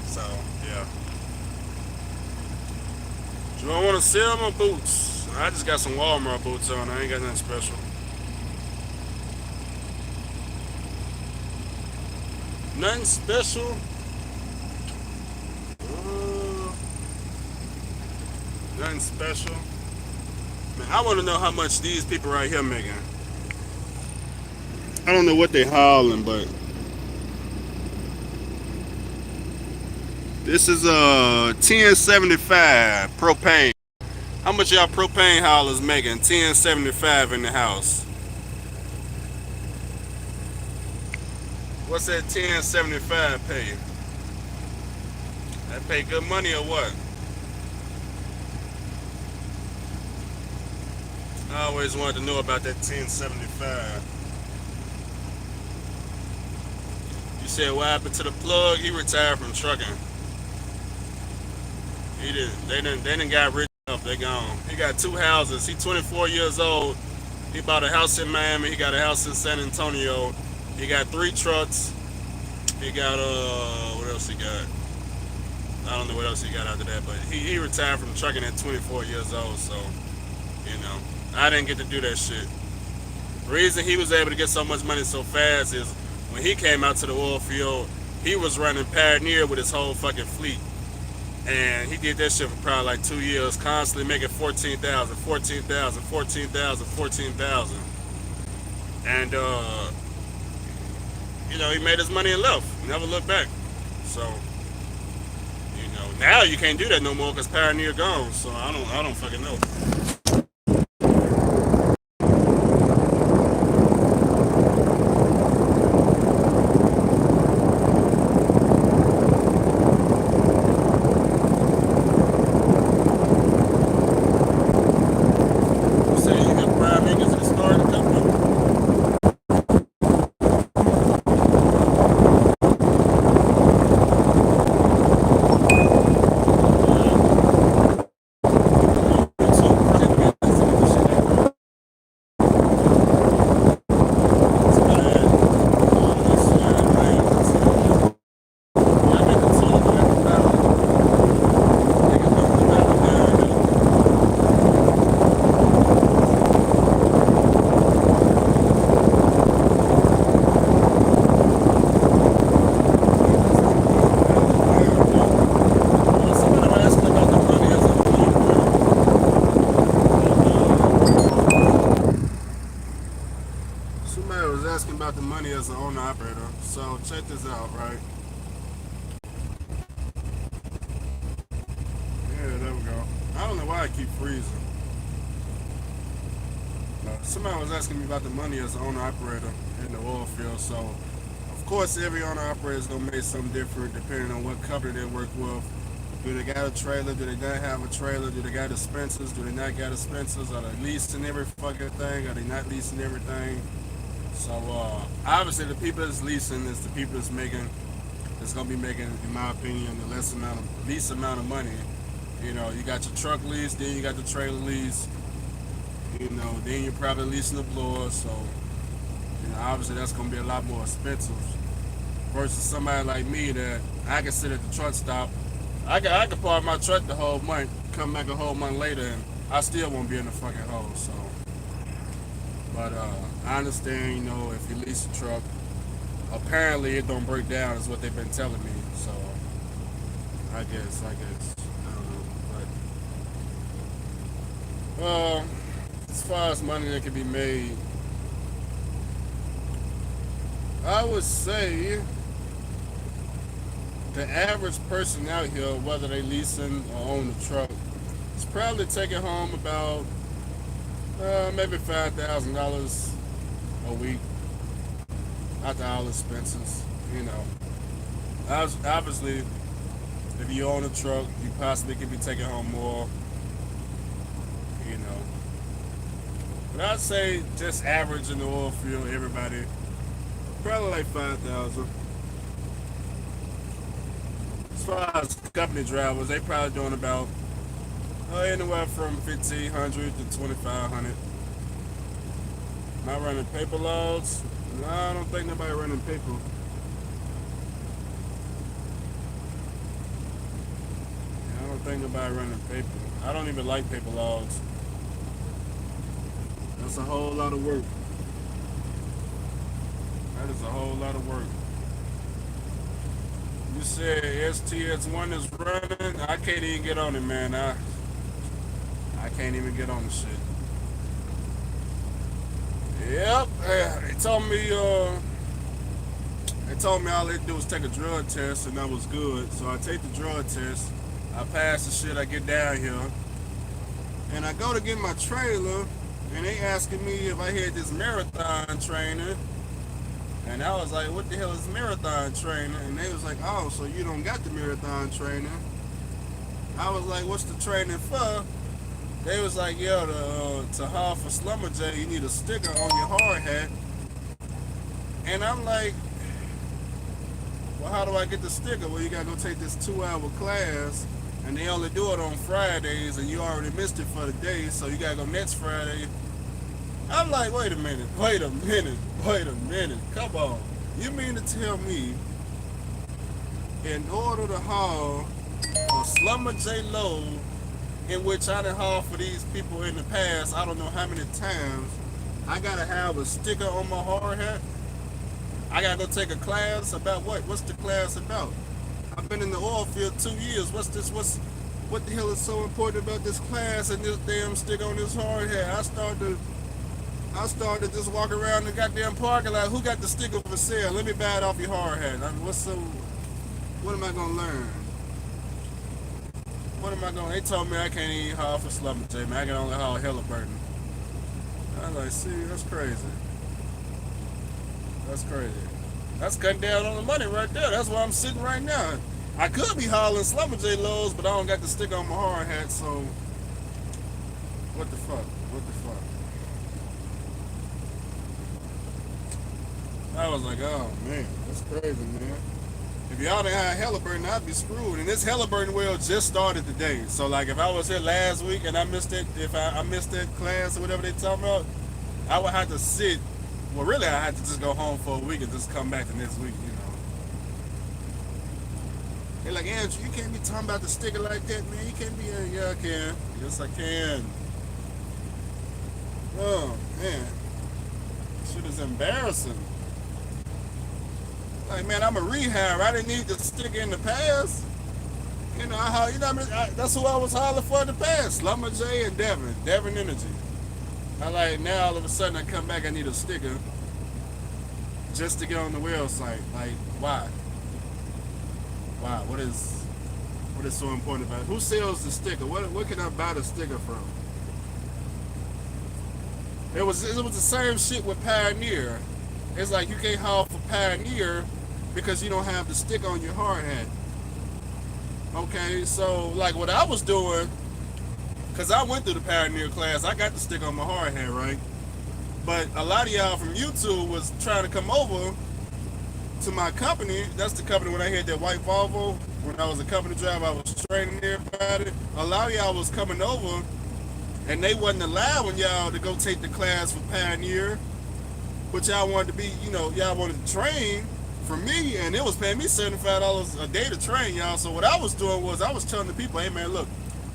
so yeah. Do I want to sell my boots? I just got some Walmart boots on. I ain't got nothing special. Nothing special. Nothing special. Man, I want to know how much these people right here making. I don't know what they hauling, but this is a 1075 propane. How much y'all propane haulers making? 1075 in the house. What's that 1075 pay? That pay good money or what? I always wanted to know about that 1075. You said what happened to the plug? He retired from trucking. He did. They didn't got rich enough. They gone. He got two houses. He 24 years old. He bought a house in Miami. He got a house in San Antonio. He got 3 trucks. He got what else he got? I don't know what else he got after that, but he retired from trucking at 24 years old. So you know, I didn't get to do that shit. The reason he was able to get so much money so fast is when he came out to the oil field, he was running Pioneer with his whole fucking fleet. And he did that shit for probably like 2 years, constantly making 14,000, 14,000, 14,000, 14,000. And, you know, he made his money and left. Never looked back. So, you know, now you can't do that no more because Pioneer gone. So I don't fucking know. About the money as an owner operator. So check this out, right? Yeah, there we go. I don't know why I keep freezing. Somebody was asking me about the money as an owner operator in the oil field. So of course every owner operator is gonna make something different depending on what company they work with. Do they got a trailer? Do they not have a trailer? Do they got dispensers? Do they not got dispensers? Are they leasing every fucking thing? Are they not leasing everything? So obviously the people that's leasing is the people that's making, that's gonna be making, in my opinion, the least amount of money. You know, you got your truck lease, then you got the trailer lease. You know, then you're probably leasing the blower. So you know, obviously that's gonna be a lot more expensive. versus somebody like me that I can sit at the truck stop. I can park my truck the whole month, come back a whole month later, and I still won't be in the fucking hole. So, but I understand, if you lease a truck, apparently it don't break down, is what they've been telling me. So, I guess, I don't know, but as far as money that can be made, I would say the average person out here, whether they leasing or own a truck, is probably taking home about maybe $5,000 a week after all expenses. Obviously, if you own a truck, you possibly could be taking home more. But I'd say just average in the oil field, everybody probably like 5,000. As far as company drivers, they probably doing about anywhere from 1,500 to 2,500. Not running paper loads. No, I don't think nobody running paper. Yeah, I don't think nobody running paper. I don't even like paper logs. That's a whole lot of work. That is a whole lot of work. You said STS1 is running. I can't even get on it, man. I can't even get on the shit. Yep. They told me all they do was take a drug test, and that was good. So I take the drug test. I pass the shit. I get down here, and I go to get my trailer, and they asking me if I had this marathon training. And I was like, what the hell is marathon training? And they was like, oh, so you don't got the marathon training. I was like, what's the training for? They was like, yeah, to haul for Slumberjay, you need a sticker on your hard hat. And I'm like, well, how do I get the sticker? Well, you gotta go take this 2-hour class, and they only do it on Fridays, and you already missed it for the day, so you gotta go next Friday. I'm like, wait a minute, come on. You mean to tell me, in order to haul a Slumberjay load, in which I done hauled for these people in the past, I don't know how many times, I gotta have a sticker on my hard hat? I gotta go take a class about what? What's the class about? I've been in the oil field 2 years. What the hell is so important about this class and this damn sticker on this hard hat? I started to just walk around the goddamn parking lot. Who got the sticker for sale? Let me buy it off your hard hat. I mean, what am I gonna learn? They told me I can't even haul for Slumberjay, man. I can only haul Halliburton. I was like, see, that's crazy. That's crazy. That's cutting down on the money right there. That's where I'm sitting right now. I could be hauling Slumberjay loads, but I don't got the sticker on my hard hat, so what the fuck? I was like, oh man, that's crazy, man. If y'all didn't have Halliburton, I'd be screwed. And this Halliburton well just started today. So like if I was here last week and I missed it, if I missed that class or whatever they talking about, I would have to sit. Well, really, I had to just go home for a week and just come back the next week, They're like, Andrew, you can't be talking about the sticker like that, man. You can't be, yeah, I can. Yes, I can. Oh, man. Shit is embarrassing. Like, man, I'm a rehab. I didn't need the sticker in the past. That's who I was hollering for in the past. Slumberjay and Devin Energy. I like, now all of a sudden I come back, I need a sticker just to get on the well site. Like, why? Why? What is so important about it? Who sells the sticker? What can I buy the sticker from? It was the same shit with Pioneer. It's like you can't haul for Pioneer because you don't have the sticker on your hard hat. Okay, so like what I was doing, because I went through the Pioneer class, I got the sticker on my hard hat, right? But a lot of y'all from YouTube was trying to come over to my company. That's the company when I had that white Volvo. When I was a company driver, I was training everybody. A lot of y'all was coming over, and they wasn't allowing y'all to go take the class for Pioneer. But y'all wanted to be, y'all wanted to train for me, and it was paying me $75 a day to train, y'all. So what I was doing was I was telling the people, hey man, look,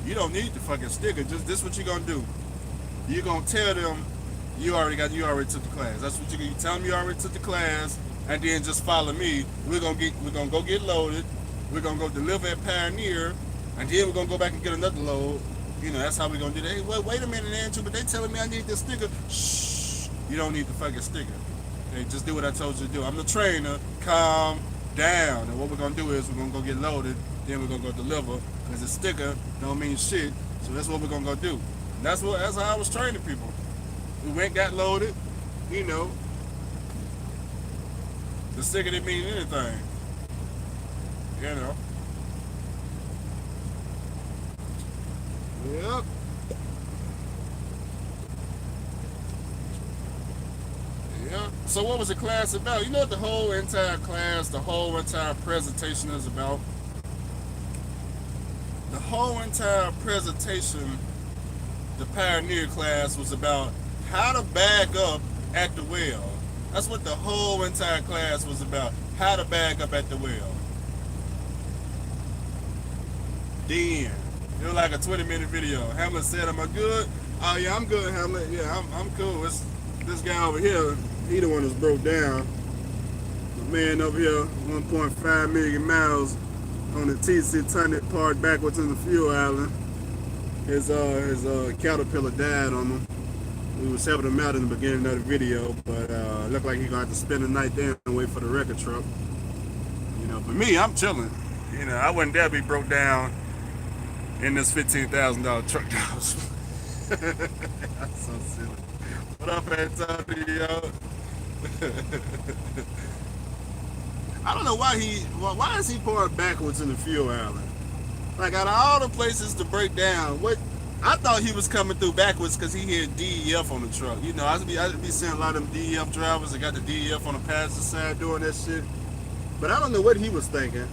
you don't need the fucking sticker. Just this what you gonna do. You gonna tell them you already took the class. That's what you tell them you already took the class, and then just follow me. We're gonna go get loaded. We're gonna go deliver at Pioneer, and then we're gonna go back and get another load. You know, that's how we're gonna do that. Hey, wait a minute, Andrew, but they telling me I need this sticker. Shh, you don't need the fucking sticker. Okay, just do what I told you to do. I'm the trainer. Calm down. And what we're gonna do is we're gonna go get loaded, then we're gonna go deliver. Cause the sticker don't mean shit. So that's what we're gonna go do. And that's how I was training people. We went, got loaded, you know. The sticker didn't mean anything. You know. Yep. Yeah. So what was the class about? You know what the whole entire class, the whole entire presentation is about? The whole entire presentation, the Pioneer class, was about how to back up at the well. That's what the whole entire class was about. How to back up at the well. Then, it was like a 20-minute video. Hamlet said, am I good? Oh yeah, I'm good, Hamlet. Yeah, I'm cool. It's this guy over here, he the one that's broke down. The man over here, 1.5 million miles on the T600 parked backwards in the fuel island. His Caterpillar died on him. We was helping him out in the beginning of the video, but looked like he gonna have to spend the night there and wait for the wrecker truck. You know, for me, I'm chilling. You know, I wouldn't dare be broke down in this $15,000 truck. That's so silly. What up, Antonio? I don't know why is he parked backwards in the fuel island? Like, out of all the places to break down, I thought he was coming through backwards because he had DEF on the truck. You know, I'd be seeing a lot of them DEF drivers that got the DEF on the passenger side doing that shit. But I don't know what he was thinking,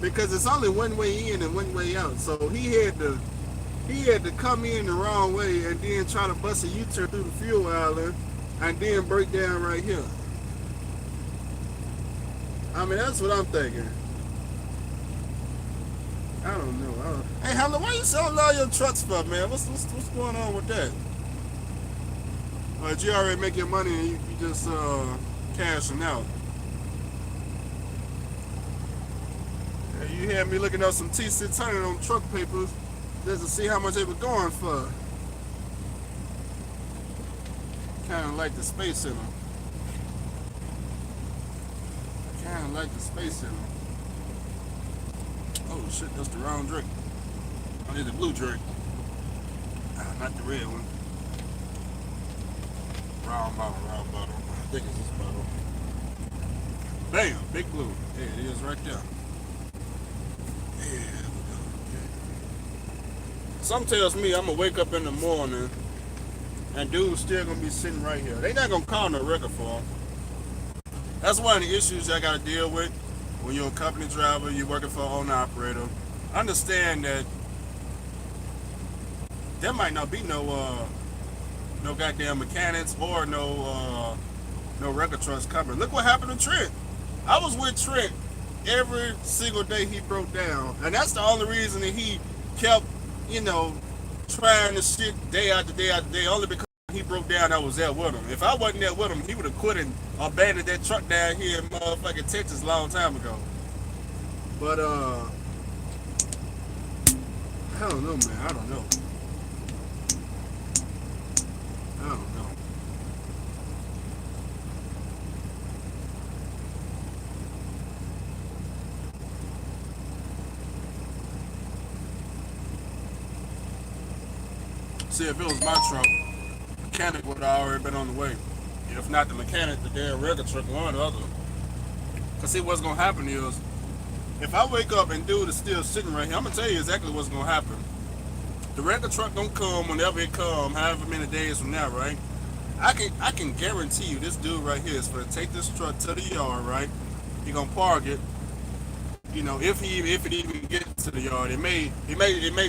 because it's only one way in and one way out. So he had to come in the wrong way and then try to bust a U-turn through the fuel island and then break down right here. I mean, that's what I'm thinking. I don't know. Hey, Hamlet, why you selling all your trucks for, man? What's going on with that? Did you already make your money and you just cashing out? Yeah, you had me looking up some T600 on truck papers just to see how much they were going for. Kind of like the space in them. Kind of like the space in them. Oh shit, that's the wrong drink. I need the blue drink. Not the red one. Wrong bottle. I think it's this bottle. Bam, big blue. There it is right there. Yeah, okay. Something tells me I'm gonna wake up in the morning and dude's still gonna be sitting right here. They not gonna call no record for him. That's one of the issues I gotta deal with. When you're a company driver, you're working for an owner-operator, understand that there might not be no goddamn mechanics or no record trucks coming. Look what happened to Trent. I was with Trent every single day he broke down, and that's the only reason that he kept, you know, trying this shit day after day after day, only because he broke down. I was there with him. If I wasn't there with him, he would have quit and abandoned that truck down here in motherfucking Texas a long time ago. But I don't know, man. I don't know. See, if it was my truck, mechanic would have already been on the way. If not the mechanic, the damn record truck, one or the other. Cause see, what's gonna happen is, if I wake up and dude is still sitting right here, I'm gonna tell you exactly what's gonna happen. The record truck gonna come whenever it come, however many days from now, right? I can guarantee you this dude right here is gonna take this truck to the yard, right? He gonna park it. You know, if it even gets to the yard, it may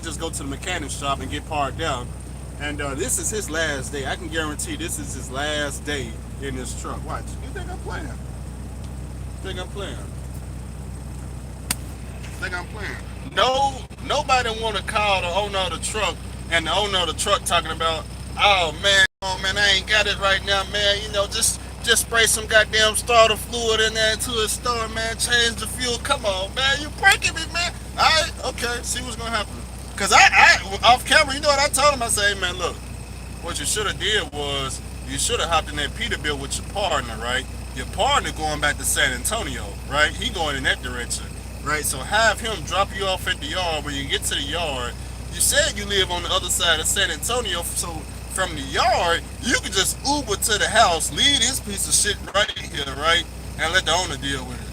just go to the mechanic shop and get parked out. And this is his last day. I can guarantee this is his last day in this truck. Watch. You think I'm playing? Think I'm playing? Think I'm playing? No, nobody want to call the owner of the truck and the owner of the truck talking about, oh man, I ain't got it right now, man. You know, just spray some goddamn starter fluid in there into a store, man. Change the fuel. Come on, man, you breaking me, man. All right, okay. See what's gonna happen. Cause I off camera, you know what I told him? I say, hey, man, look, what you should have did was you should have hopped in that Peterbilt with your partner, right? Your partner going back to San Antonio, right? He going in that direction, right? So have him drop you off at the yard. When you get to the yard, you said you live on the other side of San Antonio, so from the yard, you can just Uber to the house, leave this piece of shit right here, right? And let the owner deal with it.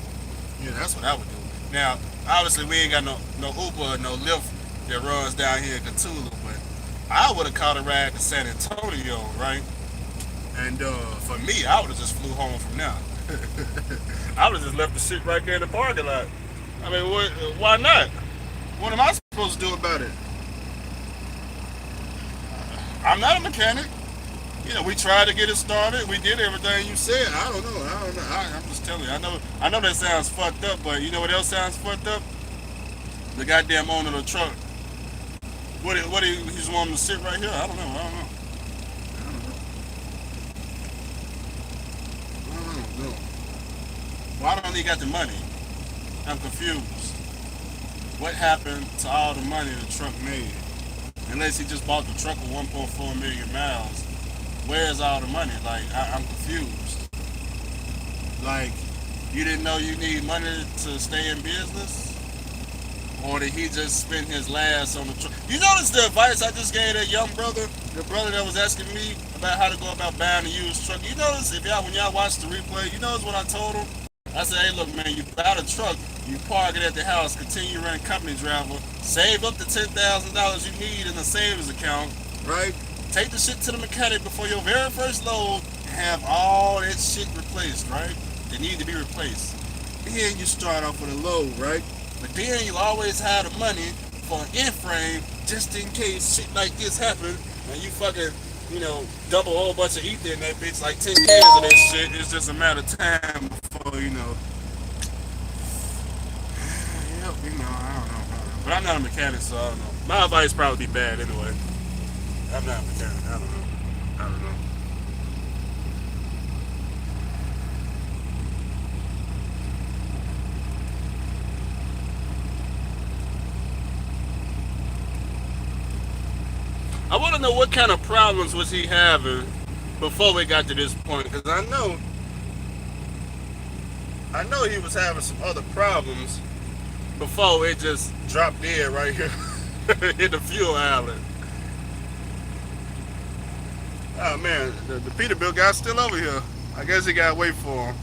Yeah, that's what I would do. Now, obviously, we ain't got no Uber or no Lyft that runs down here in Cthulhu, but I would have caught a ride to San Antonio, right? And for me, I would have just flew home from now. I would have just left the shit right there in the parking lot. I mean, why not? What am I supposed to do about it? I'm not a mechanic. You know, we tried to get it started. We did everything you said. I don't know. I'm just telling you. I know that sounds fucked up, but you know what else sounds fucked up? The goddamn owner of the truck. What he just want him to sit right here? I don't know. Why don't he got the money? I'm confused. What happened to all the money the truck made? Unless he just bought the truck with 1.4 million miles. Where's all the money? Like, I'm confused. Like, you didn't know you need money to stay in business? Or did he just spend his last on the truck? You notice the advice I just gave that young brother? The brother that was asking me about how to go about buying a used truck. You notice, when y'all watch the replay, you notice what I told him? I said, hey, look, man, you buy the truck, you park it at the house, continue running company driver, save up the $10,000 you need in a savings account, right? Take the shit to the mechanic before your very first load and have all that shit replaced, right? They need to be replaced. Then you start off with a load, right? But then you always have the money for an in-frame just in case shit like this happens and you fucking, double a whole bunch of ether in that bitch, like 10 cans of that shit. It's just a matter of time before, I don't know. But I'm not a mechanic, so I don't know. My advice probably be bad anyway. I'm not a mechanic. I don't know. I want to know what kind of problems was he having before we got to this point, because I know he was having some other problems before it just dropped dead right here in the fuel island. Oh man, the Peterbilt guy's still over here. I guess he got to wait for him.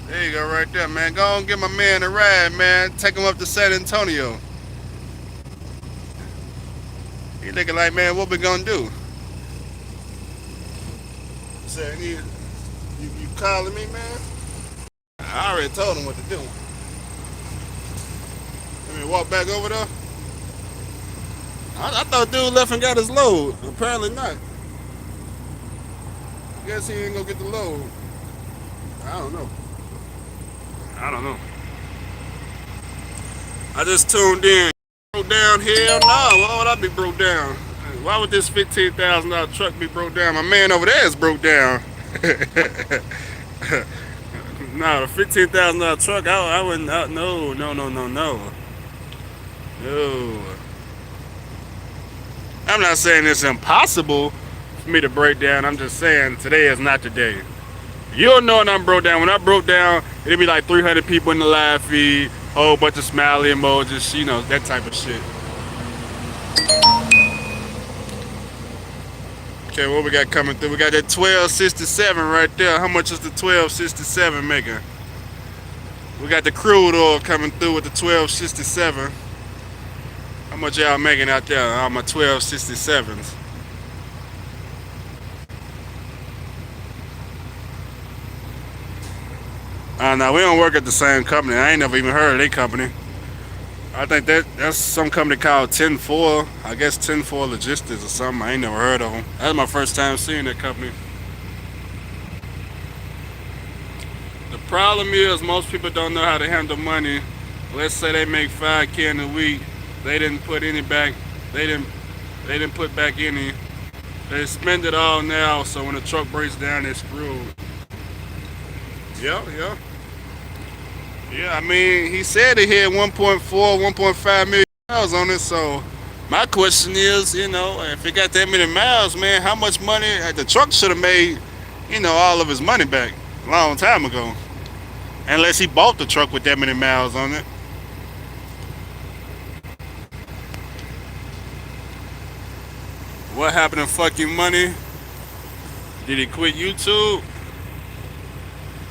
There you go, right there, man. Go on, give my man a ride, man. Take him up to San Antonio. He looking like, man, what we gonna do? Saying, you calling me, man? I already told him what to do. Let me walk back over there. I thought dude left and got his load. Apparently not. Guess he ain't gonna get the load. I don't know. I just tuned in. Broke down? Hell no. Why would I be broke down? Why would this $15,000 truck be broke down? My man over there is broke down. No, the $15,000 truck, I wouldn't. No. I'm not saying it's impossible for me to break down. I'm just saying today is not the day. You'll know when I'm broke down. When I broke down, it'll be like 300 people in the live feed, whole bunch of smiley emojis, that type of shit. Okay, what we got coming through? We got that 1267 right there. How much is the 1267 making? We got the crude oil coming through with the 1267. How much y'all making out there on my 1267s? No, we don't work at the same company. I ain't never even heard of their company. I think that's some company called 10-4. I guess 10-4 Logistics or something. I ain't never heard of them. That's my first time seeing that company. The Problem is, most people don't know how to handle money. Let's say they make 5K in a week. They didn't put any back. They didn't. They didn't put back any. They spend it all now. So when the truck breaks down, they're screwed. Yeah, yeah, yeah. I mean, he said he had 1.4, 1.5 million miles on it. So my question is, if he got that many miles, man, how much money the truck should have made? All of his money back a long time ago. Unless he bought the truck with that many miles on it. What happened to fucking money? Did he quit YouTube?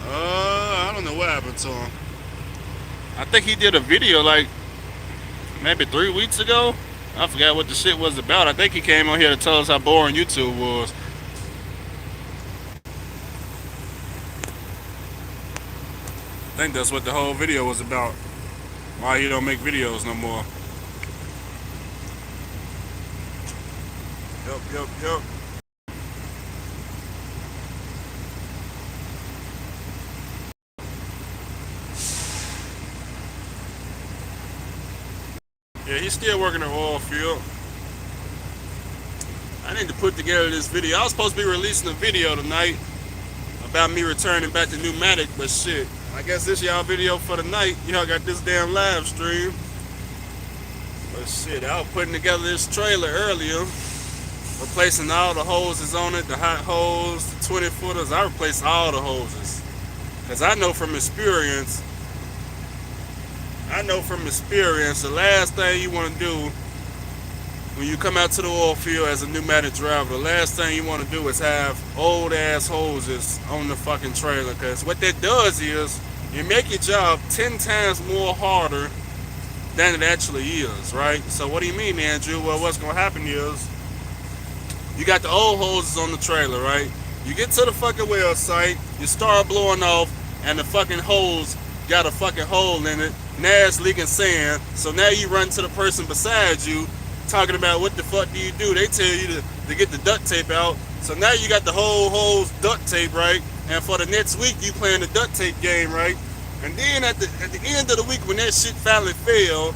I don't know what happened to him. I think he did a video like maybe 3 weeks ago. I forgot what the shit was about. I think he came on here to tell us how boring YouTube was. I think that's what the whole video was about. Why he don't make videos no more. Yup, yup, yup. Yeah, he's still working in oil field. I need to put together this video. I was supposed to be releasing a video tonight about me returning back to Pneumatic, but shit. I guess this y'all video for the night. Y'all got this damn live stream. But shit, I was putting together this trailer earlier, replacing all the hoses on it, the hot hose, the 20 footers. I replaced all the hoses. Because I know from experience, the last thing you want to do when you come out to the oil field as a pneumatic driver, the last thing you want to do is have old ass hoses on the fucking trailer. Because what that does is you make your job 10 times more harder than it actually is, right? So what do you mean, Andrew? Well, what's going to happen is you got the old hoses on the trailer, right? You get to the fucking well site, you start blowing off, and the fucking hose got a fucking hole in it. Now it's leaking sand. So now you run to the person beside you talking about what the fuck do you do. They tell you to get the duct tape out. So now you got the whole hose duct tape, right? And for the next week you playing the duct tape game, right? And then at the end of the week when that shit finally fail,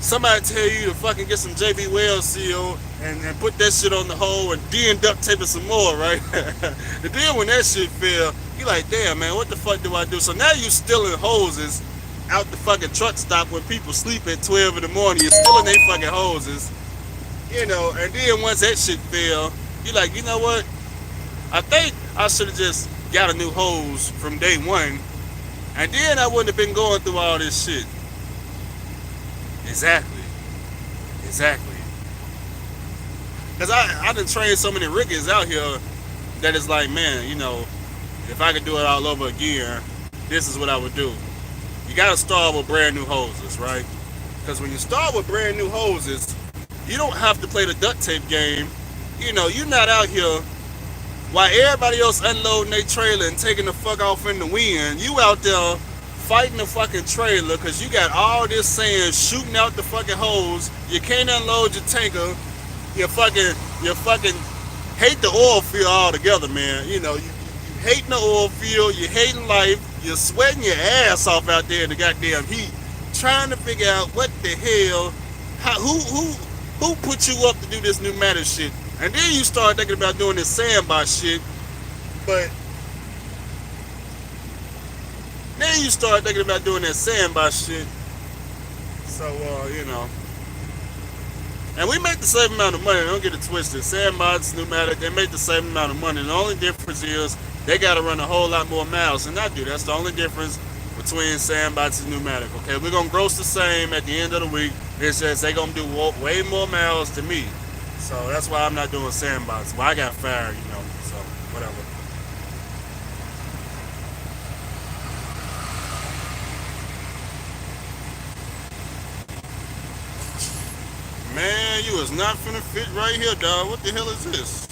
somebody tell you to fucking get some JB Weld seal and put that shit on the hole and then duct tape it some more, right? And then when that shit fail, you like, damn man, what the fuck do I do? So now you stealing hoses out the fucking truck stop when people sleep at 12 in the morning. You're stealing their fucking hoses, and then once that shit fail, you like, you know what? I think I should have just got a new hose from day one, and then I wouldn't have been going through all this shit. Exactly. Because I done trained so many riggers out here that it's like, man, if I could do it all over again, this is what I would do. You gotta start with brand new hoses, right? Because when you start with brand new hoses, you don't have to play the duct tape game. You're not out here while everybody else unloading their trailer and taking the fuck off in the wind. You out there fighting the fucking trailer because you got all this sand shooting out the fucking hose. You can't unload your tanker. You fucking hate the oil field altogether, man. You hating the oil field, you hating life, you're sweating your ass off out there in the goddamn heat, trying to figure out what the hell, who put you up to do this pneumatic shit, and then you start thinking about doing this sandbar shit, but then you start thinking about doing that sandbar shit, so and we make the same amount of money, don't get it twisted. Sandbots, pneumatic, they make the same amount of money. The only difference is they got to run a whole lot more miles than I do. That's the only difference between sandbots and pneumatic. Okay, we're going to gross the same at the end of the week. It's just they going to do way more miles than me. So that's why I'm not doing sandbots. Well, I got fired, so whatever. Man, you is not finna fit right here, dog. What the hell is this?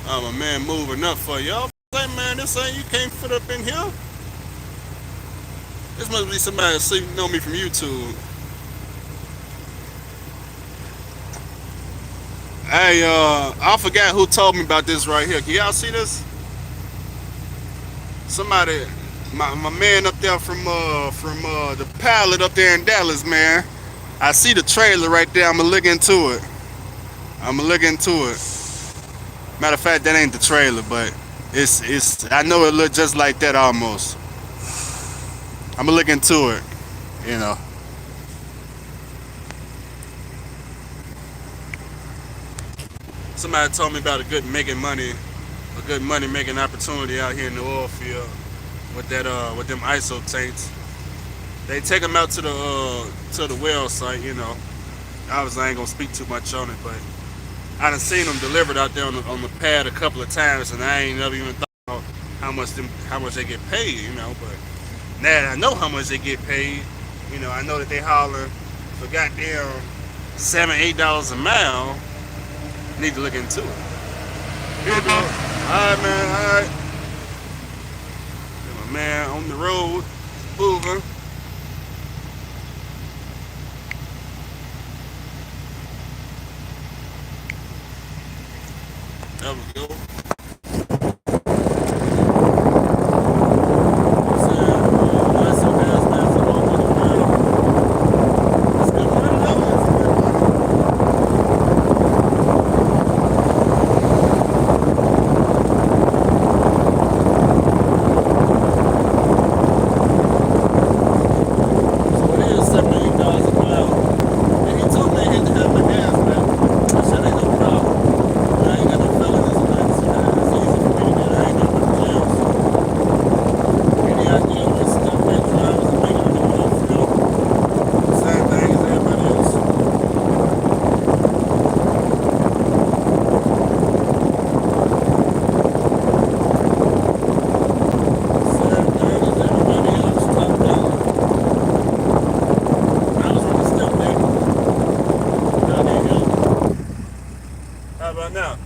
I'm a man moving up for y'all. Say, man, this ain't, you can't fit up in here. This must be somebody that know me from YouTube. Hey, I forgot who told me about this right here. Can y'all see this? Somebody, my man up there from the pilot up there in Dallas, man. I see the trailer right there. I'ma look into it. I'ma look into it. Matter of fact, that ain't the trailer, but it's. I know it look just like that almost. I'ma look into it. You know, somebody told me about a good money making opportunity out here in the oil field with them ISO tanks. They take them out to the well site. You know, obviously I ain't gonna speak too much on it, but I done seen them delivered out there on the pad a couple of times, and I ain't never even thought about how much they get paid. You know, but now that I know how much they get paid, you know, I know that they holler for goddamn $7, $8 a mile. Need to look into it. Here we go. Alright, man. Alright. My man on the road, moving. There we go. How about now?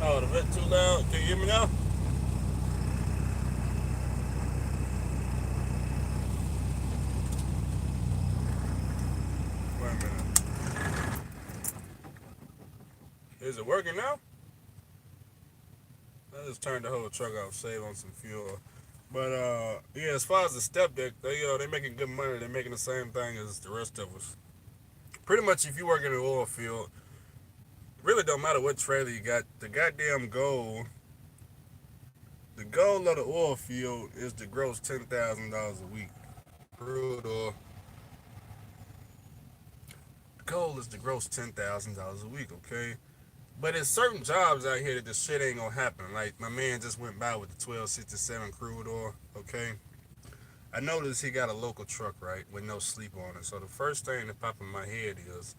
Oh, the bit too loud. Can you hear me now? Wait a minute. Is it working now? I just turned the whole truck off, save on some fuel. But yeah, as far as the step deck, they making good money. They're making the same thing as the rest of us. Pretty much, if you work in the oil field, really don't matter what trailer you got. The goddamn goal, the goal of the oil field is to gross $10,000 a week. Crude oil. The goal is to gross $10,000 a week. Okay. But there's certain jobs out here that this shit ain't gonna happen. Like my man just went by with the 1267 crude oil. Okay. I noticed he got a local truck, right, with no sleep on it. So the first thing that popped in my head is,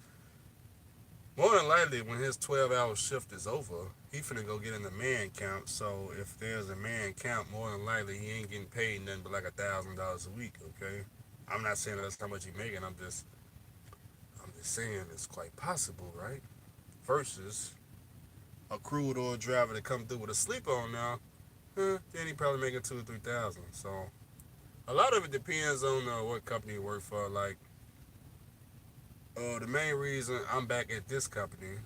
more than likely, when his 12-hour shift is over, he finna go get in the man count. So if there's a man count, more than likely he ain't getting paid nothing but like $1,000 a week. Okay, I'm not saying that's how much he making. I'm just saying it's quite possible, right? Versus a crude oil driver that come through with a sleep on now, then he probably making 2 or 3 thousand. So a lot of it depends on what company you work for. Like, the main reason I'm back at this company,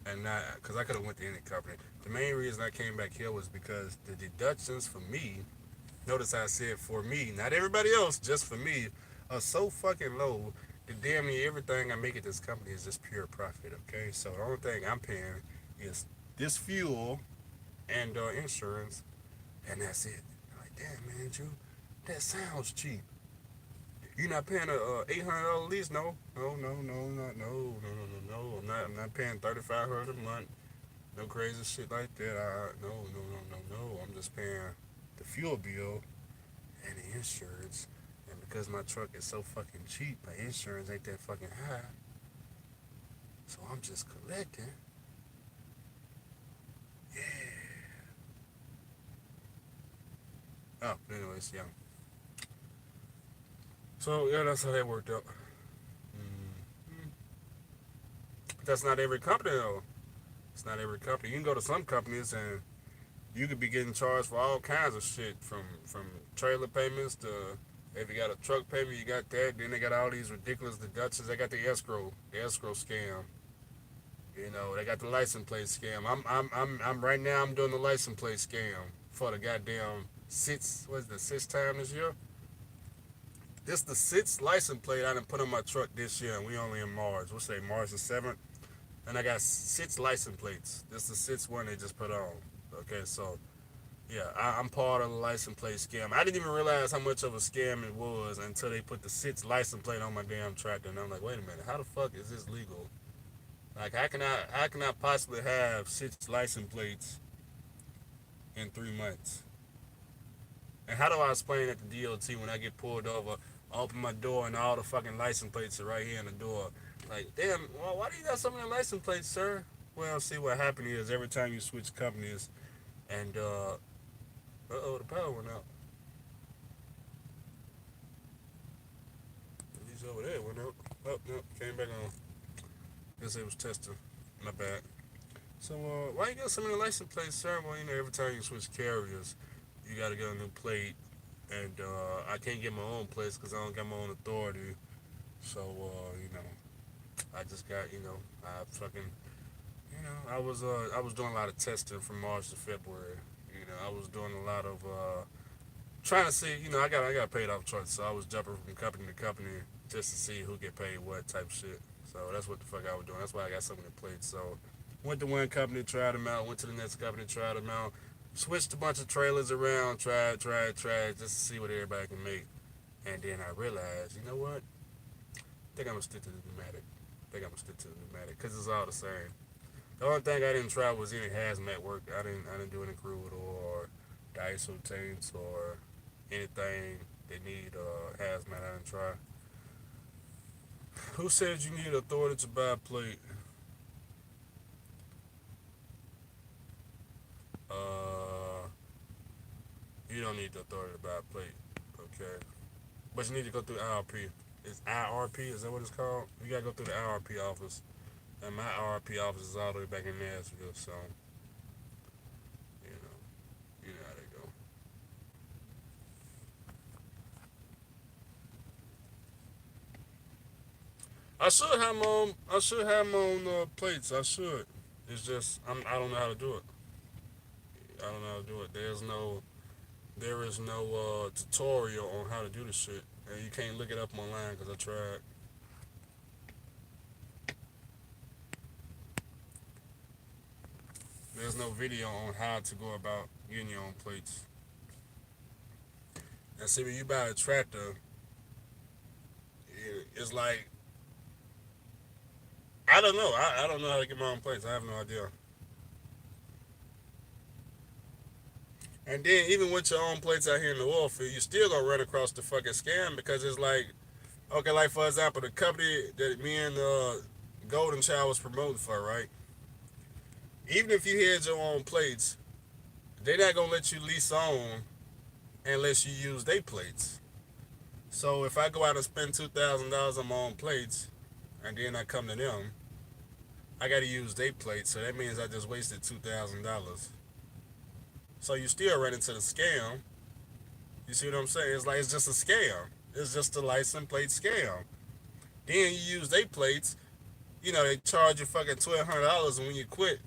and not because I could have went to any company. The main reason I came back here was because the deductions for me. Notice I said for me, not everybody else, just for me, are so fucking low that damn near everything I make at this company is just pure profit. Okay, so the only thing I'm paying is this fuel and insurance, and that's it. I'm like, damn man, Drew, that sounds cheap. You're not paying a $800 lease? No, no, no, no, not no, no, no, no, no. I'm not paying $3,500 a month. No crazy shit like that. No, no, no, no, no. I'm just paying the fuel bill and the insurance. And because my truck is so fucking cheap, my insurance ain't that fucking high. So I'm just collecting. Yeah. Oh, but anyways, yeah. So yeah, that's how that worked out. Mm-hmm. That's not every company though. It's not every company. You can go to some companies and you could be getting charged for all kinds of shit, from trailer payments to, if you got a truck payment, you got that. Then they got all these ridiculous deductions. They got the escrow scam. You know, they got the license plate scam. I'm right now. I'm doing the license plate scam for the goddamn sixth. What's the sixth time this year? This the sixth license plate I done put on my truck this year, and we only in March. What's say March the 7th, and I got six license plates. This is the sixth one they just put on. Okay, so yeah, I'm part of the license plate scam. I didn't even realize how much of a scam it was until they put the sixth license plate on my damn tractor, and I'm like, wait a minute, how the fuck is this legal? Like, how can I possibly have six license plates in 3 months? And how do I explain it to DOT when I get pulled over? I open my door and all the fucking license plates are right here in the door. Like, damn, well, why do you got so many license plates, sir? Well, see, what happened is every time you switch companies, and the power went out. He's over there, went out. Oh, no, came back on. Guess it was testing. My bad. So, why you got so many license plates, sir? Well, you know, every time you switch carriers, you got to get a new plate, and I can't get my own plates because I don't got my own authority. So, I just got, I fucking, I was doing a lot of testing from March to February. I was doing a lot of trying to see, I got paid off trucks, so I was jumping from company to company just to see who get paid what type of shit. So that's what the fuck I was doing. That's why I got so many plates. So went to one company, tried them out. Went to the next company, tried them out. Switched a bunch of trailers around, tried, just to see what everybody can make. And then I realized, you know what? I think I'm gonna stick to the pneumatic. Because it's all the same. The only thing I didn't try was any hazmat work. I didn't do any crude or diacetyl tanks or anything that need hazmat. I didn't try. Who said you need authority to buy a plate? Uh, you don't need the authority to buy a plate. Okay, but you need to go through IRP. It's IRP. Is that what it's called? You gotta go through the IRP office, and my IRP office is all the way back in Nashville. So you know, you know how they go. I should have my own. I should have my own plates. I should. It's just I don't know how to do it. I don't know how to do it. There is no tutorial on how to do this shit, and you can't look it up online because I tried. There's no video on how to go about getting your own plates. And see, when you buy a tractor, it's like I don't know. I don't know how to get my own plates. I have no idea. And then even with your own plates out here in the oil field, you still gonna run across the fucking scam because it's like, okay, like for example, the company that me and Golden Child was promoting for, right? Even if you had your own plates, they're not gonna let you lease on unless you use their plates. So if I go out and spend $2,000 on my own plates, and then I come to them, I got to use their plates. So that means I just wasted $2,000. So you still run into the scam. You see what I'm saying? It's like it's just a scam. It's just a license plate scam. Then you use their plates. They charge you fucking $1,200, and when you quit,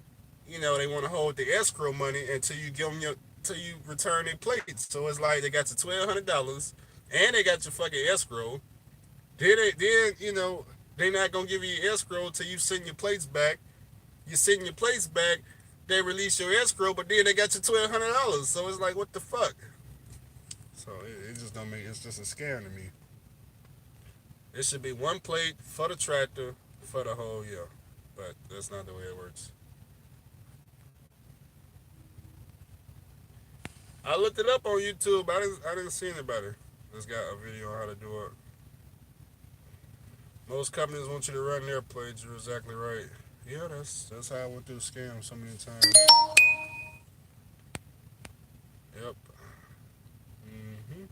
they want to hold the escrow money until you give them till you return their plates. So it's like they got your $1,200, and they got your fucking escrow. Then they're not gonna give you your escrow till you send your plates back. You send your plates back, they release your escrow, but then they got your $1,200. So it's like, what the fuck? So it just don't make. It's just a scam to me. It should be one plate for the tractor for the whole year, but that's not the way it works. I looked it up on YouTube. I didn't see anybody that's got a video on how to do it. Most companies want you to run their plates. You're exactly right. Yeah, that's how I went through the scam so many times. Yep. Mhm.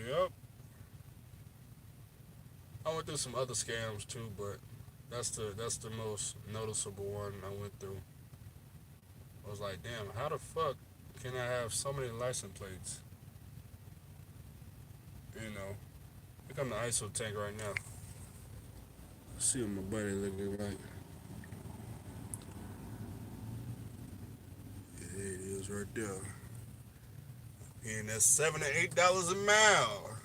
Yep. I went through some other scams too, but that's the most noticeable one I went through. I was like, damn, how the fuck can I have so many license plates? You know. Here come the ISO tank right now. Let's see what my buddy looking like. Yeah, there it is right there. And that's $7 to $8 a mile.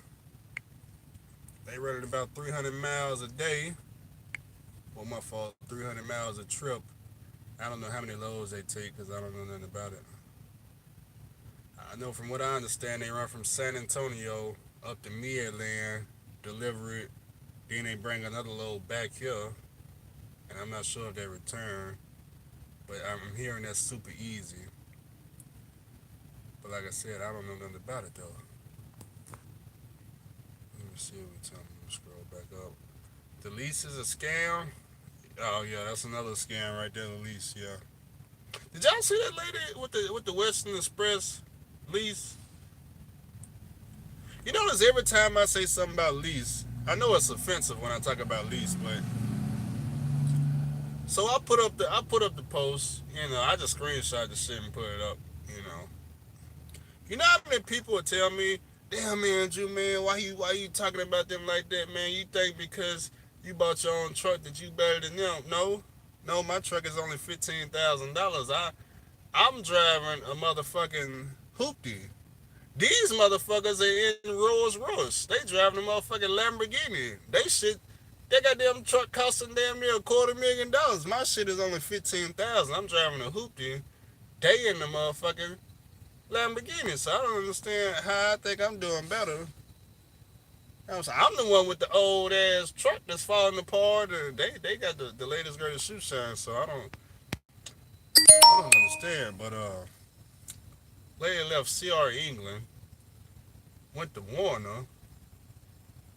They running about 300 miles a day. Well, my fault, 300 miles a trip. I don't know how many loads they take because I don't know nothing about it. I know from what I understand, they run from San Antonio up to Midland, deliver it, then they bring another load back here, and I'm not sure if they return, but I'm hearing that's super easy. But like I said, I don't know nothing about it though. Let me see what we tell me. Let me scroll back up. The lease is a scam. Oh yeah, that's another scam right there. The lease, yeah. Did y'all see that lady with the Western Express lease? You notice every time I say something about lease, I know it's offensive when I talk about lease, but so I put up the post. You know, I just screenshot the shit and put it up. You know how many people would tell me, "Damn, man, Drew, man, why you talking about them like that, man? You think because you bought your own truck that you better than them?" No, no, my truck is only $15,000. I'm driving a motherfucking hoopty. These motherfuckers are in Rolls Royce. They driving a motherfucking Lamborghini. They got them truck costing damn near $250,000. My shit is only 15,000. I'm driving a hoopty. They in the motherfucking Lamborghini. So I don't understand how I think I'm doing better. I'm the one with the old ass truck that's falling apart. And they got the latest greatest shoe shine. So I don't understand. But lady left CR England, went to Warner,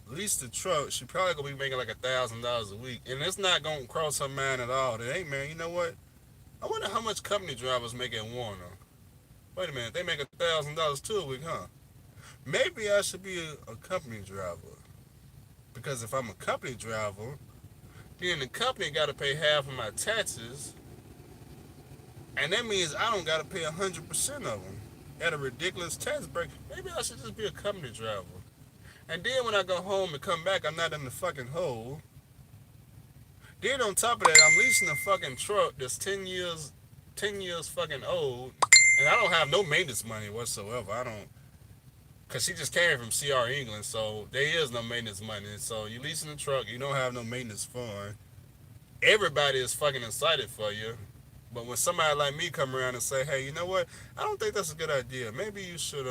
leased the truck. She probably gonna be making like $1,000 a week, and it's not gonna cross her mind at all. That hey man, you know what? I wonder how much company drivers make at Warner. Wait a minute, they make $1,000 too a week, huh? Maybe I should be a company driver because if I'm a company driver, then the company got to pay half of my taxes, and that means I don't got to pay 100% of them at a ridiculous tax break. Maybe I should just be a company driver. And then when I go home and come back, I'm not in the fucking hole. Then on top of that, I'm leasing a fucking truck that's 10 years fucking old, and I don't have no maintenance money whatsoever. I don't, cause she just came from CR England, so there is no maintenance money. So you leasing a truck, you don't have no maintenance fund. Everybody is fucking excited for you. But when somebody like me come around and say, hey, you know what? I don't think that's a good idea. Maybe you should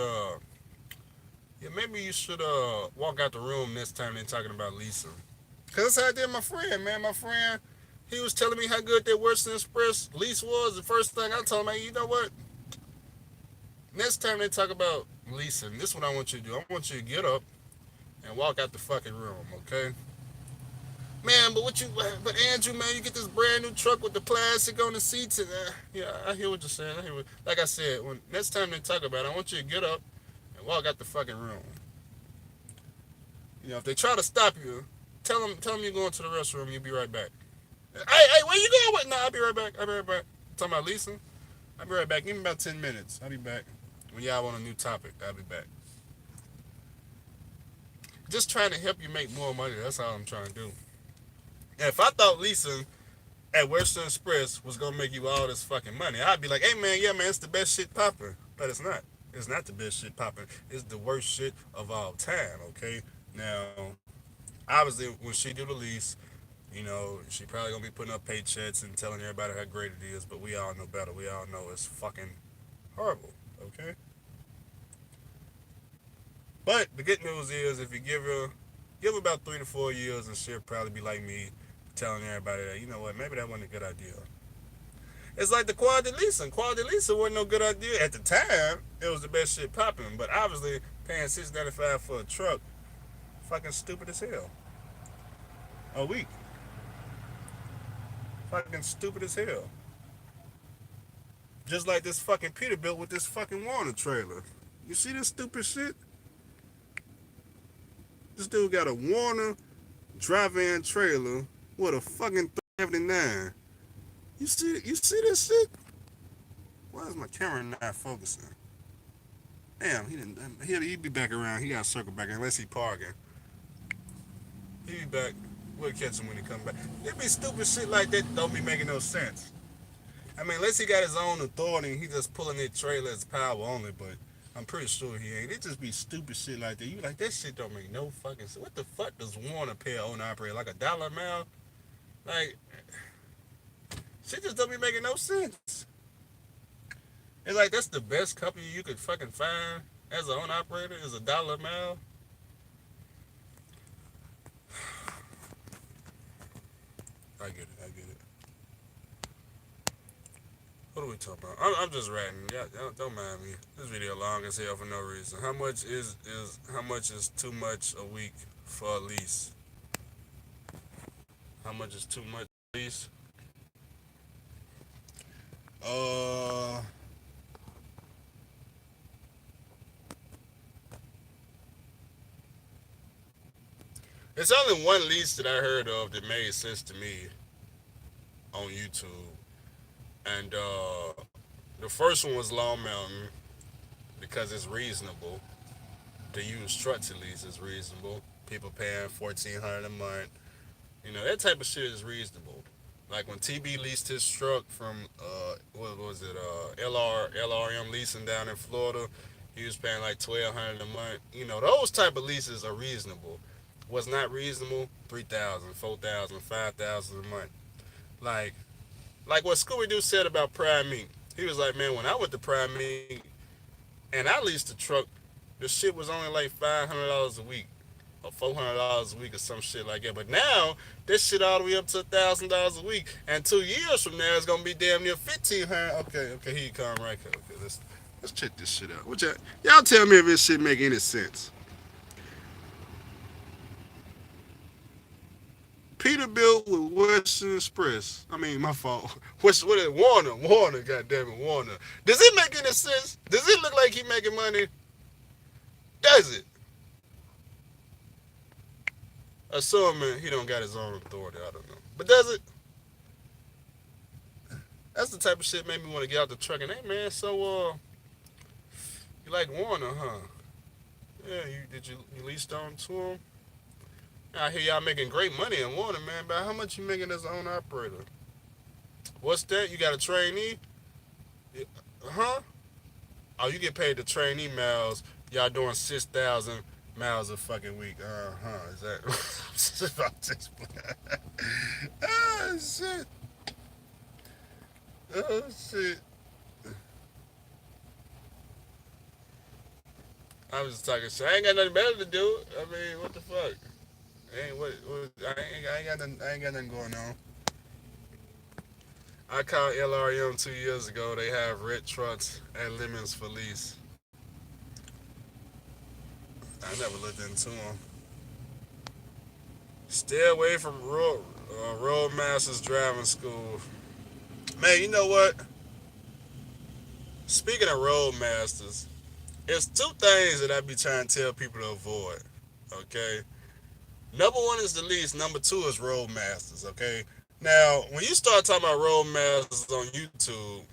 walk out the room next time they're talking about leasing. Cause that's how I did my friend, man. My friend, he was telling me how good that Western Express lease was. The first thing I told him, hey, you know what? Next time they talk about leasing, this is what I want you to do. I want you to get up and walk out the fucking room, okay? Man, but Andrew, man, you get this brand new truck with the plastic on the seats, and yeah, I hear what you're saying. Like I said, when next time they talk about it, I want you to get up and walk out the fucking room. You know, if they try to stop you, tell them you're going to the restroom. You'll be right back. Hey, where you going with? Nah, I'll be right back. Talking about leasing. I'll be right back. Give me about 10 minutes. I'll be back. When y'all want a new topic, I'll be back. Just trying to help you make more money. That's all I'm trying to do. And if I thought leasing at Western Express was gonna make you all this fucking money, I'd be like, hey man, yeah man, it's the best shit popping. But it's not. It's not the best shit popping. It's the worst shit of all time, okay? Now, obviously when she do the lease, you know, she probably gonna be putting up paychecks and telling everybody how great it is, but we all know better. We all know it's fucking horrible, okay? But the good news is if you give her about 3 to 4 years and she'll probably be like me, telling everybody that, you know what, maybe that wasn't a good idea. It's like the quad leasing. Quad leasing wasn't no good idea. At the time, it was the best shit popping, but obviously paying $695 for a truck, fucking stupid as hell. A week. Fucking stupid as hell. Just like this fucking Peterbilt with this fucking Warner trailer. You see this stupid shit? This dude got a Warner drive-in trailer with a fucking 79. You see this shit? Why is my camera not focusing? Damn, he didn't. He'll be back around. He got to circle back unless he parking. He be back. We'll catch him when he come back. It be stupid shit like that don't be making no sense. I mean, unless he got his own authority, he just pulling that trailer as power only. But I'm pretty sure he ain't. It just be stupid shit like that. You like that shit don't make no fucking sense. What the fuck does Warner pay an owner operator like $1 a mile? Like shit just don't be making no sense. It's like that's the best company you could fucking find as an owner operator is $1 a mile. I get it. I get it. What are we talking about? I'm just ranting. Yeah, don't mind me. This video long as hell for no reason. How much is too much a week for a lease? How much is too much lease? Uh, it's only one lease that I heard of that made sense to me on YouTube, and the first one was Long Mountain because it's reasonable. To use trucks at least is reasonable. People paying 1,400 a month. You know that type of shit is reasonable. Like when TB leased his truck from what was it LRM leasing down in Florida, he was paying like 1,200 a month. You know those type of leases are reasonable. What's not reasonable? 3,000, 4,000, 5,000 a month. Like what Scooby Doo said about Prime Meat. He was like, man, when I went to Prime Meat and I leased the truck, the shit was only like $500 a week or $400 a week or some shit like that. But now this shit all the way up to $1,000 a week, and 2 years from now it's gonna be damn near 1,500. Okay, here you come right here. Okay, let's check this shit out. Y'all tell me if this shit make any sense. Peterbilt with Western Express. I mean, my fault. What is Warner? Goddamn it, Warner. Does it make any sense? Does it look like he making money? Does it? Assuming he don't got his own authority, I don't know. But does it? That's the type of shit made me want to get out the truck and hey man, so you like Warner, huh? Yeah, you leased on to him? I hear y'all making great money in Warner, man. But how much you making as an owner operator? What's that? You got a trainee? Huh? Oh, you get paid the trainee miles. Y'all doing 6,000 miles a fucking week. Is that? Oh shit. Oh shit. I was just talking shit. I ain't got nothing better to do. I mean, what the fuck? I ain't got nothing going on. I called LRM 2 years ago. They have red trucks and lemons for lease. I never looked into them. Stay away from Roadmasters driving school. Man, you know what? Speaking of Roadmasters, it's two things that I be trying to tell people to avoid. Okay? Number one is the lease. Number two is Roadmasters. Okay? Now, when you start talking about Roadmasters on YouTube,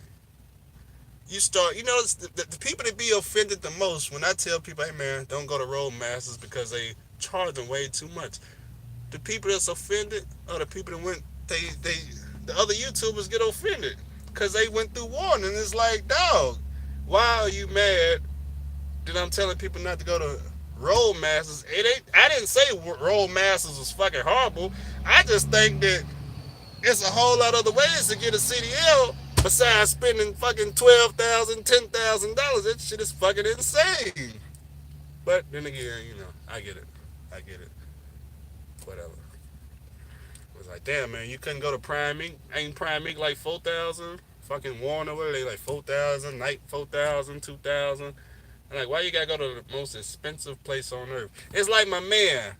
you notice the people that be offended the most when I tell people, hey man, don't go to Roadmasters because they charge them way too much. The people that's offended are the people that the other YouTubers get offended because they went through one and it's like, dog, why are you mad that I'm telling people not to go to Roadmasters? I didn't say Roadmasters was fucking horrible. I just think that it's a whole lot of other ways to get a CDL besides spending fucking $12,000, $10,000. That shit is fucking insane. But then again, I get it. Whatever. It was like, damn man, you couldn't go to Prime Inc. Ain't Prime Inc. like 4,000? Fucking Warner, what are they like 4,000? Night 4,000, 2,000? I'm like, why you gotta go to the most expensive place on earth? It's like my man.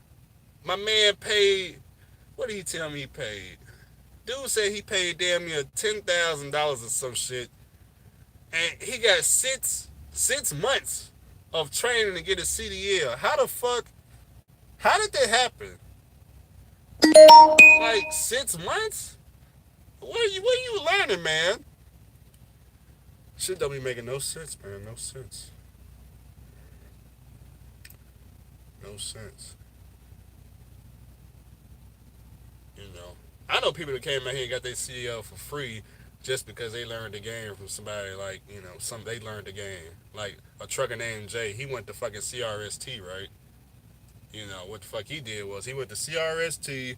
My man paid. What did he tell me he paid? Dude said he paid damn near $10,000 or some shit, and he got six months of training to get a CDL. How the fuck? How did that happen? Like 6 months? What are you learning, man? Shit don't be making no sense, man. No sense. No sense. You know, I know people that came out here and got their CDL for free just because they learned the game from somebody like some they learned the game. Like a trucker named Jay, he went to fucking CRST, right? What the fuck he did was he went to CRST.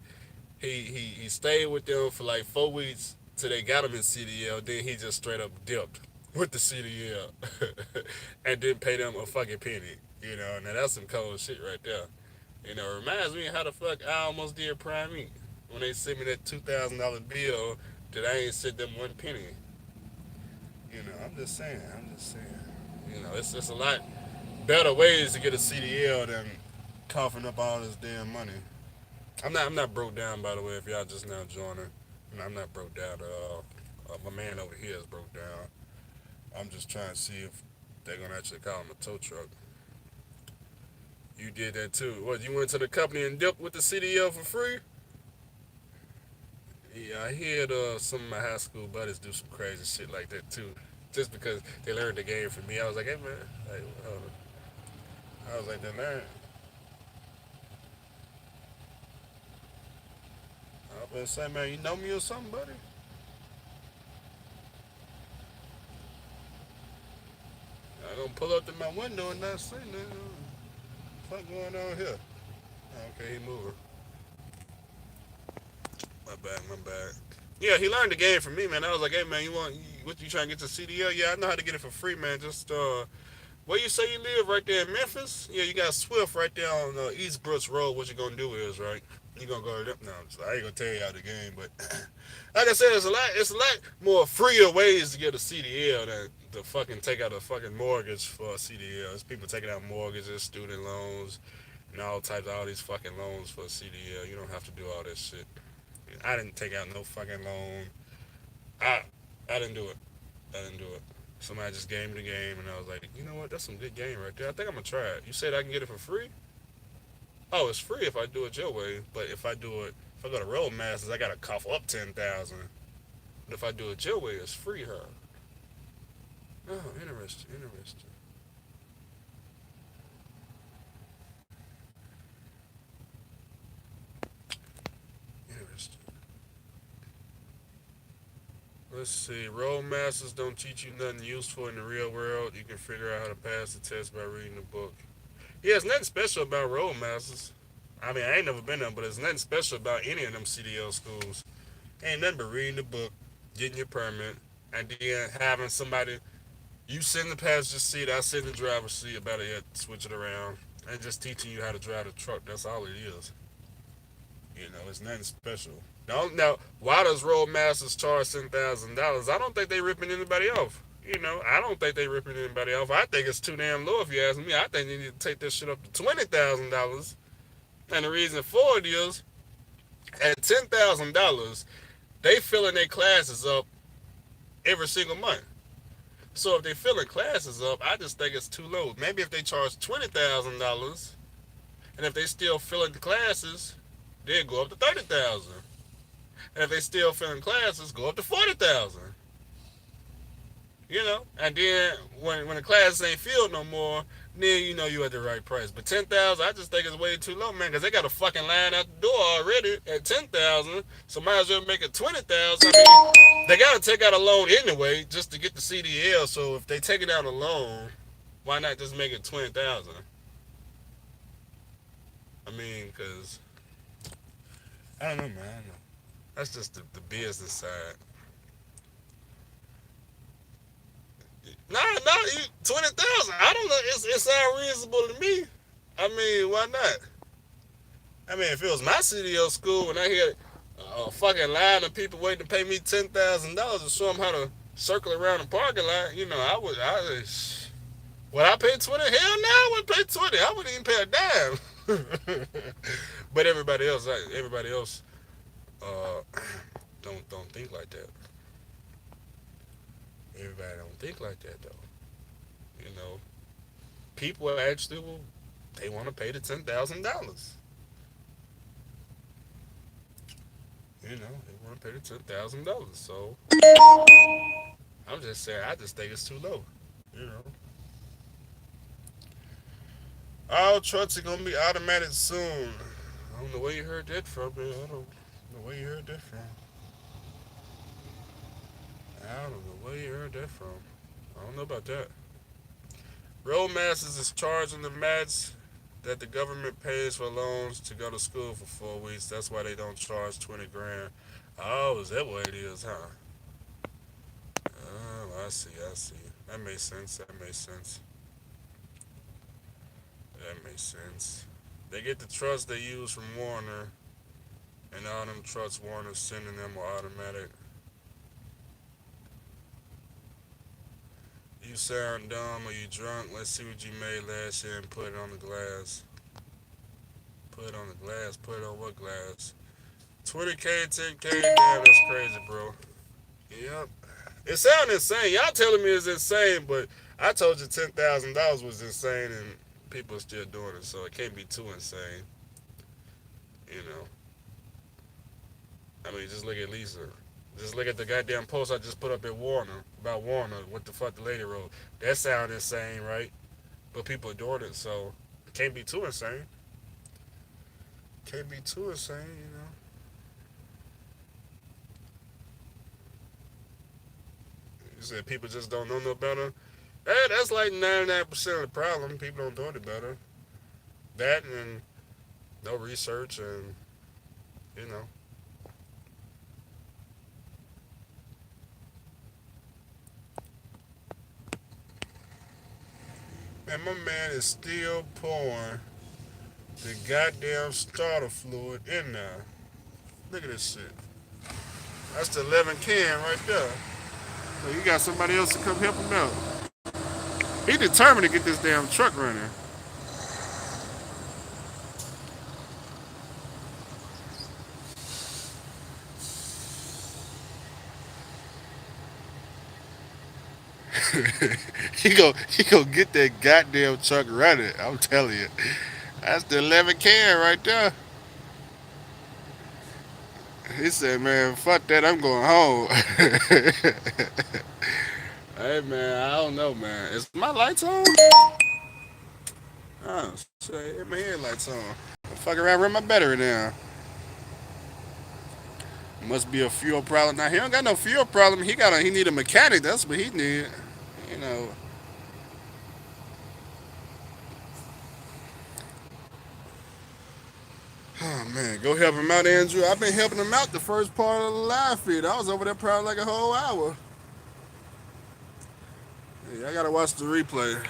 He stayed with them for like 4 weeks till they got him in CDL. Then he just straight up dipped with the CDL and didn't pay them a fucking penny. Now that's some cold shit right there. It reminds me of how the fuck I almost did Prime Meat when they sent me that $2,000 bill that I ain't sent them one penny. I'm just saying. I'm just saying. It's just a lot better ways to get a CDL than coughing up all this damn money. I'm not broke down, by the way, if y'all just now joining. I'm not broke down at all. My man over here is broke down. I'm just trying to see if they're gonna actually call him a tow truck. You did that too. What, you went to the company and dipped with the CDL for free? Yeah, I heard some of my high school buddies do some crazy shit like that too. Just because they learned the game from me. I was like, hey man, like, I was like, they learned. I was gonna say, man, you know me or something, buddy? I gonna pull up to my window and not say nothing. What's going on here? Okay, he moving. My bad, my bad. Yeah, he learned the game from me, man. I was like, hey, man, what you trying to get to CDL? Yeah, I know how to get it for free, man. Just, where you say you live? Right there in Memphis? Yeah, you got Swift right there on East Brooks Road. What you gonna do is, right? You gonna go to them? No, I ain't gonna tell you how the game, but like I said, it's a lot more freer ways to get a CDL than to fucking take out a fucking mortgage for a CDL. It's people taking out mortgages, student loans, and all these fucking loans for a CDL. You don't have to do all that shit. I didn't take out no fucking loan. I I didn't do it. I didn't do it. Somebody just gave me the game, and I was like, you know what? That's some good game right there. I think I'm gonna try it. You said I can get it for free? Oh, it's free if I do it your way. But if I go to Roadmasters, I gotta cough up 10,000. But if I do it your way, it's free, huh? Oh, interesting, interesting. Interesting. Let's see. Roadmasters don't teach you nothing useful in the real world. You can figure out how to pass the test by reading the book. Yeah, it's nothing special about Roadmasters. I mean, I ain't never been there, but there's nothing special about any of them CDL schools. Ain't nothing but reading the book, getting your permit, and then having somebody, you sit in the passenger seat, I sit in the driver's seat, about it, switch it around, and just teaching you how to drive the truck. That's all it is. It's nothing special. Now, why does Roadmasters charge $10,000? I don't think they ripping anybody off. I don't think they ripping anybody off. I think it's too damn low if you ask me. I think they need to take this shit up to $20,000. And the reason for it is, at $10,000, they filling their classes up every single month. So if they filling classes up, I just think it's too low. Maybe if they charge $20,000, and if they still filling the classes, they'll go up to 30,000. And if they still filling classes, go up to 40,000. And then when the classes ain't filled no more, then you at the right price. But 10,000, I just think it's way too low, man, because they got a fucking line out the door already at 10,000. So might as well make it 20,000. I mean, they gotta take out a loan anyway just to get the CDL. So if they take it out a loan, why not just make it 20,000? I mean, because I don't know, man. I don't know. That's just the business side. Nah, 20,000. I don't know. It sounds reasonable to me. I mean, why not? I mean, if it was my CDO school and I had a fucking line of people waiting to pay me $10,000 to show them how to circle around the parking lot, I would. Would I pay 20? Hell no, I wouldn't pay 20. I wouldn't even pay a dime. But everybody else, uh, don't think like that. Everybody don't think like that though. You know, people actually they want to pay the $10,000. They want to pay the $10,000. So I'm just saying, I just think it's too low. You know, all trucks are gonna be automatic soon. I don't know where you heard that from, man. I don't. The way you heard that from? I don't know where you heard that from. I don't know about that. Roadmasters is charging the mats that the government pays for loans to go to school for 4 weeks. That's why they don't charge 20 grand. Oh, is that what it is, huh? Oh, I see, I see. That makes sense. That makes sense. That makes sense. They get the trucks they use from Warner, and all them trucks Warner's sending them are automatic. You sound dumb or you drunk. Let's see what you made last year and put it on the glass. Put it on the glass. Put it on what glass? 20K, 10K. Damn, that's crazy, bro. Yep. It sounds insane. Y'all telling me it's insane, but I told you $10,000 was insane, and people are still doing it, so it can't be too insane. You know. I mean, just look at Lisa. Just look at the goddamn post I just put up at Warner about Warner. What the fuck the lady wrote? That sounds insane, right? But people are doing it, so it can't be too insane. Can't be too insane, you know. You said people just don't know no better. Hey, that's like 99% of the problem. People don't do it better. That and no research and you know. Man, my man is still pouring the goddamn starter fluid in there. Look at this shit. That's the 11 can right there. So you got somebody else to come help him out. He determined to get this damn truck running. He go get that goddamn truck running. I'm telling you. That's the 11 can right there. He said, man, fuck that, I'm going home. Hey man, I don't know, man. Is my lights on? Oh shit, my headlights on. I'm fucking around, run my battery down. Must be a fuel problem. Now he don't got no fuel problem. He need a mechanic. That's what he need. You know. Oh man, go help him out, Andrew. I've been helping him out the first part of the live feed. I was over there probably like a whole hour. Yeah, I gotta watch the replay.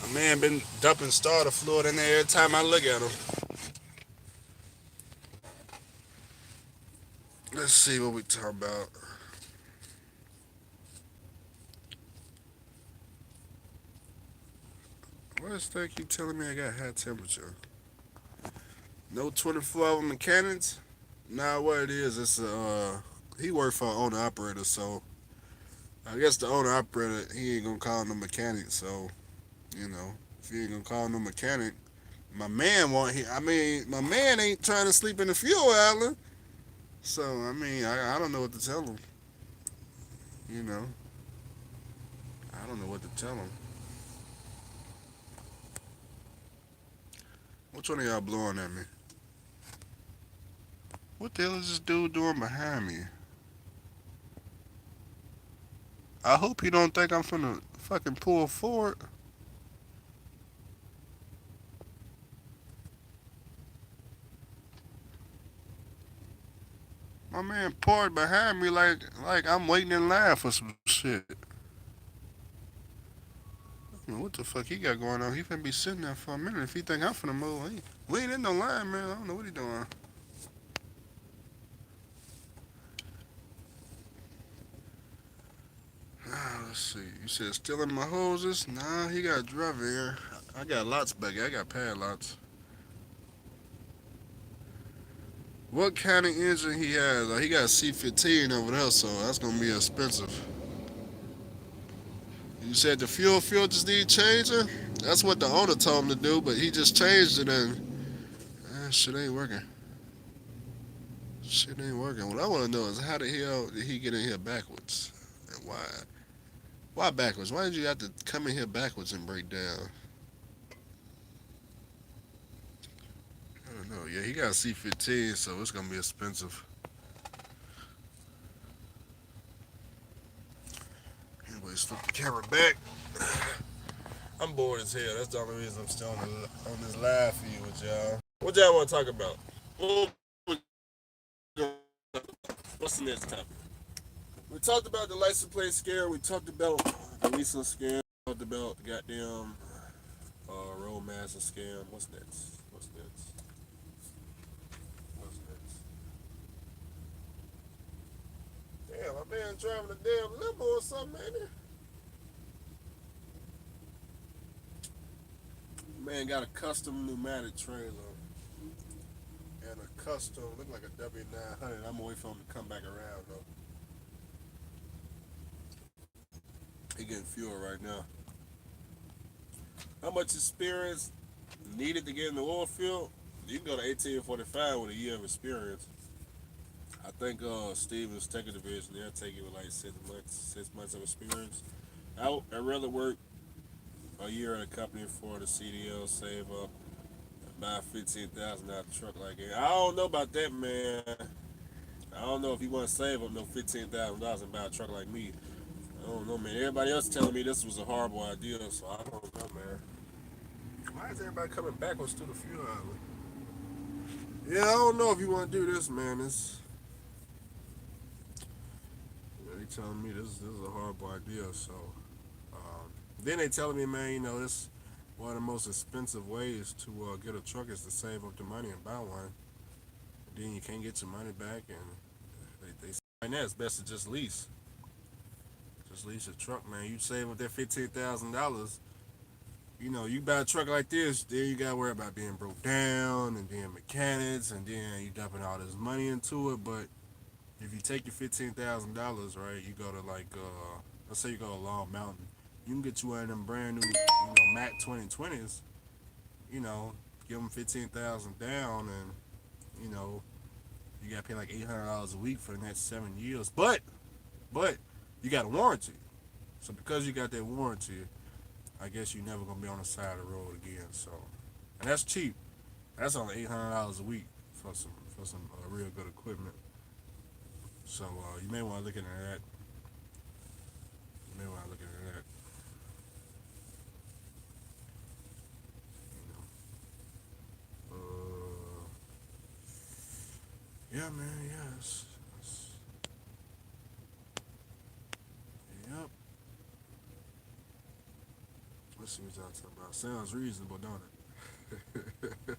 My man been dumping starter fluid in there every time I look at him. Let's see what we talking about. Why does that keep telling me I got high temperature? No 24-hour mechanics? Nah, what it is, it's he worked for an owner operator, so I guess the owner operator he ain't gonna call no mechanic. So you know, if he ain't gonna call no mechanic, my man want he. I mean, my man ain't trying to sleep in the fuel island. So I mean, I don't know what to tell him. You know, I don't know what to tell him. Which one of y'all blowing at me? What the hell is this dude doing behind me? I hope he don't think I'm finna fucking pull forward. My man poured behind me like I'm waiting in line for some shit. I don't know what the fuck he got going on. He finna be sitting there for a minute. If he think I'm finna move, we ain't in no line, man. I don't know what he doing. Let's see. You said stealing my hoses? Nah, he got a driver here. I got lots back here. I got pad lots. What kind of engine he has? He got a C15 over there, so that's gonna be expensive. You said the fuel filters need changing? That's what the owner told him to do, but he just changed it and shit ain't working. Shit ain't working. What I want to know is how the hell did he get in here backwards? And why? Why backwards? Why did you have to come in here backwards and break down? No, yeah, he got a C15, so it's gonna be expensive. Anyways, flip the camera back. I'm bored as hell. That's the only reason I'm still on this live feed with y'all. What y'all want to talk about? What's the next topic? We talked about the license plate scare. We talked about the leasing scam. We talked about the goddamn roadmaster scam. What's next? What's next? What's next? Damn, my man driving a damn limo or something, ain't it? Man got a custom pneumatic trailer and a custom, look like a W900. I'm waiting for him to come back around though. He getting fuel right now. How much experience needed to get in the oil field? You can go to 1845 with a year of experience. I think Stevens Tech Division, they'll take you with like 6 months, 6 months of experience. I'd rather work a year at a company for the CDL, save up, buy 15,000 out the truck like that. I don't know about that, man. I don't know if you want to save up no $15,000 and buy a truck like me. I don't know, man. Everybody else telling me this was a horrible idea, so I don't know, man. Why is everybody coming backwards to the fuel island? Yeah, I don't know if you want to do this, man. They telling me this is a horrible idea. So then they telling me, man, this one of the most expensive ways to get a truck is to save up the money and buy one. Then you can't get your money back, and they say right now it's best to just lease. Just lease a truck, man. You save up that $15,000. You buy a truck like this, then you gotta worry about being broke down, and then mechanics, and then you dumping all this money into it. But if you take your $15,000, right, you go to like let's say you go to Long Mountain, you can get you one of them brand new, Mac 2020s. You know, give them 15,000 down, and you know you gotta pay like $800 a week for the next 7 years. But you got a warranty, so because you got that warranty, I guess you're never gonna be on the side of the road again. So, and that's cheap. That's only $800 a week for some real good equipment. So you may want to look into that. You may want to look into that. You yeah, man. Yes. Yep. Let's see what y'all talking about. Sounds reasonable, don't it?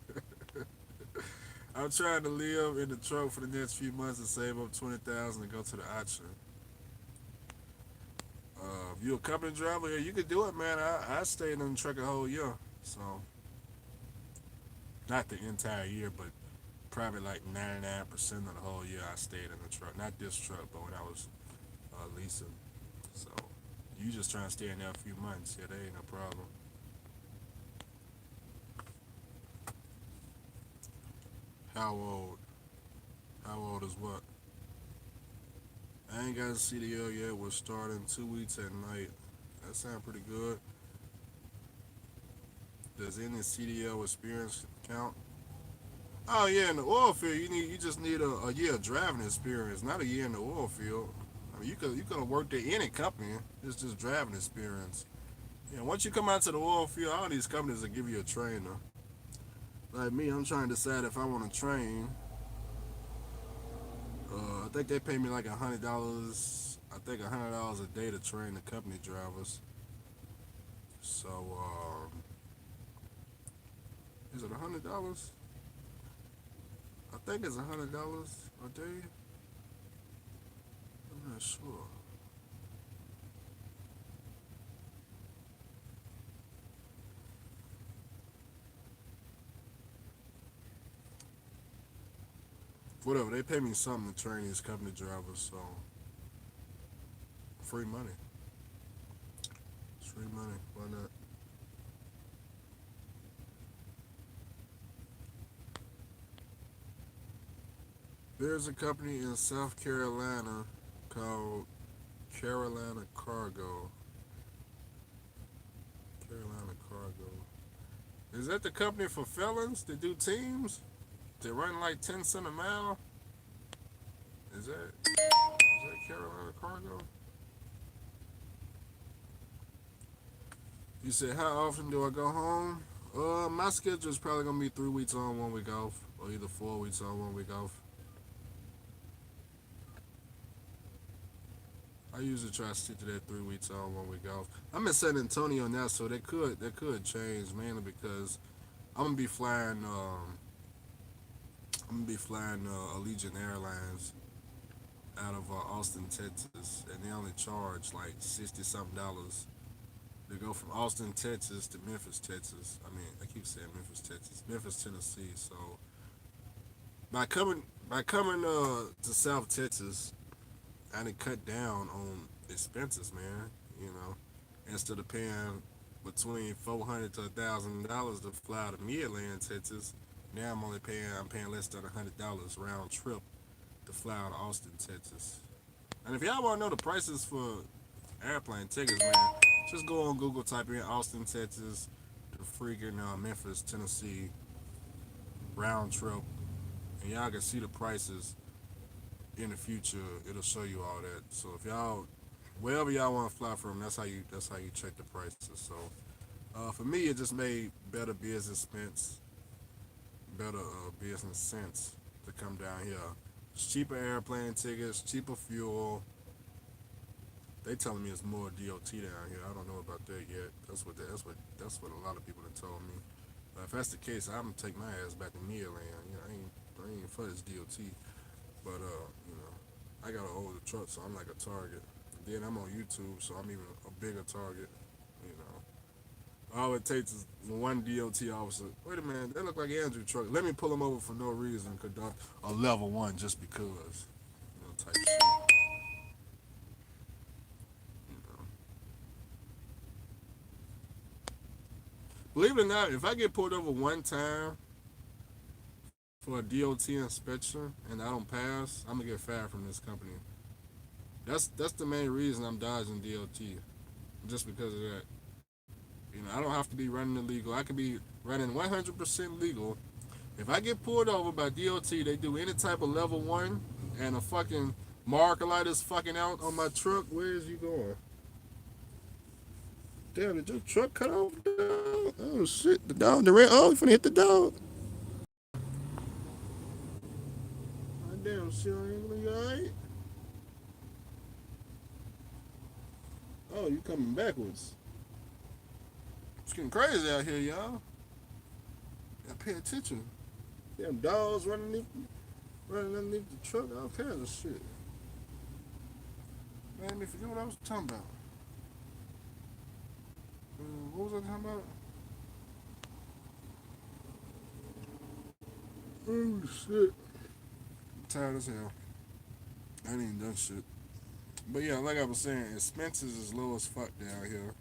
I'm trying to live in the truck for the next few months and save up 20,000 and go to the auction. If you're a company driver, yeah, you could do it, man. I stayed in the truck a whole year, so not the entire year, but probably like 99% of the whole year I stayed in the truck. Not this truck, but when I was leasing. So you just trying to stay in there a few months, yeah, that ain't no problem. How old? How old is what? I ain't got a CDL yet. We're starting 2 weeks at night. That sounds pretty good. Does any CDL experience count? Oh yeah, in the oil field, you just need a year of driving experience, not a year in the oil field. I mean, you could have worked at any company. It's just driving experience. Yeah, once you come out to the oil field, all these companies will give you a trainer. Like me, I'm trying to decide if I want to train. I think they pay me like $100. I think $100 a day to train the company drivers. So is it $100? I think it's $100 a day. I'm not sure. Whatever, they pay me something to train these company drivers, so free money. It's free money. Why not? There's a company in South Carolina called Carolina Cargo. Carolina Cargo. Is that the company for felons that do teams? They're running like 10 cents a mile. Is that Carolina Cargo? You said how often do I go home? My schedule is probably gonna be 3 weeks on, 1 week off, or either 4 weeks on, 1 week off. I usually try to stick to that 3 weeks on, 1 week off. I'm in San Antonio now, so that could change mainly because I'm gonna be flying. I'm gonna be flying Allegiant Airlines out of Austin, Texas, and they only charge like 60 something dollars to go from Austin, Texas to Memphis, Texas. I mean, I keep saying Memphis, Texas, Memphis, Tennessee. So by coming to South Texas, I done cut down on expenses, man. You know, instead of paying between $400 to $1,000 to fly to Midland, Texas, now I'm paying less than $100 round trip to fly out of Austin, Texas. And if y'all want to know the prices for airplane tickets, man, just go on Google, type in Austin, Texas, to freaking Memphis, Tennessee round trip, and y'all can see the prices in the future. It'll show you all that. So if y'all, wherever y'all want to fly from, that's how you check the prices. So for me, it just made better business sense to come down here. It's cheaper airplane tickets, cheaper fuel. They telling me it's more DOT down here. I don't know about that yet. That's what a lot of people have told me. If that's the case, I'm gonna take my ass back to Midland. I ain't for this DOT. But I got an older truck, so I'm like a target. Then I'm on YouTube, so I'm even a bigger target. You know, all it takes is one DOT officer. Wait a minute, that look like Andrew truck. Let me pull him over for no reason, conduct a level one just because. Type shit. You know. Believe it or not, if I get pulled over one time for a DOT inspection and I don't pass, I'm gonna get fired from this company. That's the main reason I'm dodging DOT, just because of that. I don't have to be running illegal. I could be running 100% legal. If I get pulled over by DOT, they do any type of level one, and a fucking marker light is fucking out on my truck. Where is you going? Damn, did your truck cut off? Dog? Oh shit, the dog, the red. Oh, you finna hit the dog. Oh, damn, shit, you alright? Oh, you coming backwards? It's getting crazy out here, y'all. Gotta pay attention. Damn dogs running underneath the truck, all kinds of shit. Man, me forget what I was talking about. What was I talking about? Oh shit. I'm tired as hell. I ain't even done shit. But yeah, like I was saying, expenses is low as fuck down here.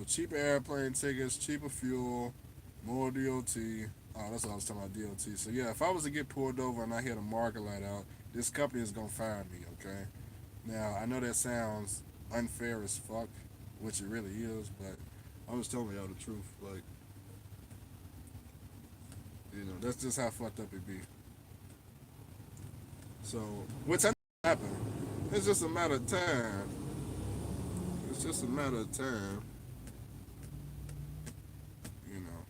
Cheaper airplane tickets, cheaper fuel, more DOT. Oh, that's what I was talking about, DOT. So yeah, if I was to get pulled over and I hit a marker light out, this company is gonna fire me, okay? Now, I know that sounds unfair as fuck, which it really is, but I'm just telling y'all the truth. Like, that's just how fucked up it be. So, which I know happen. It's just a matter of time. It's just a matter of time, you know.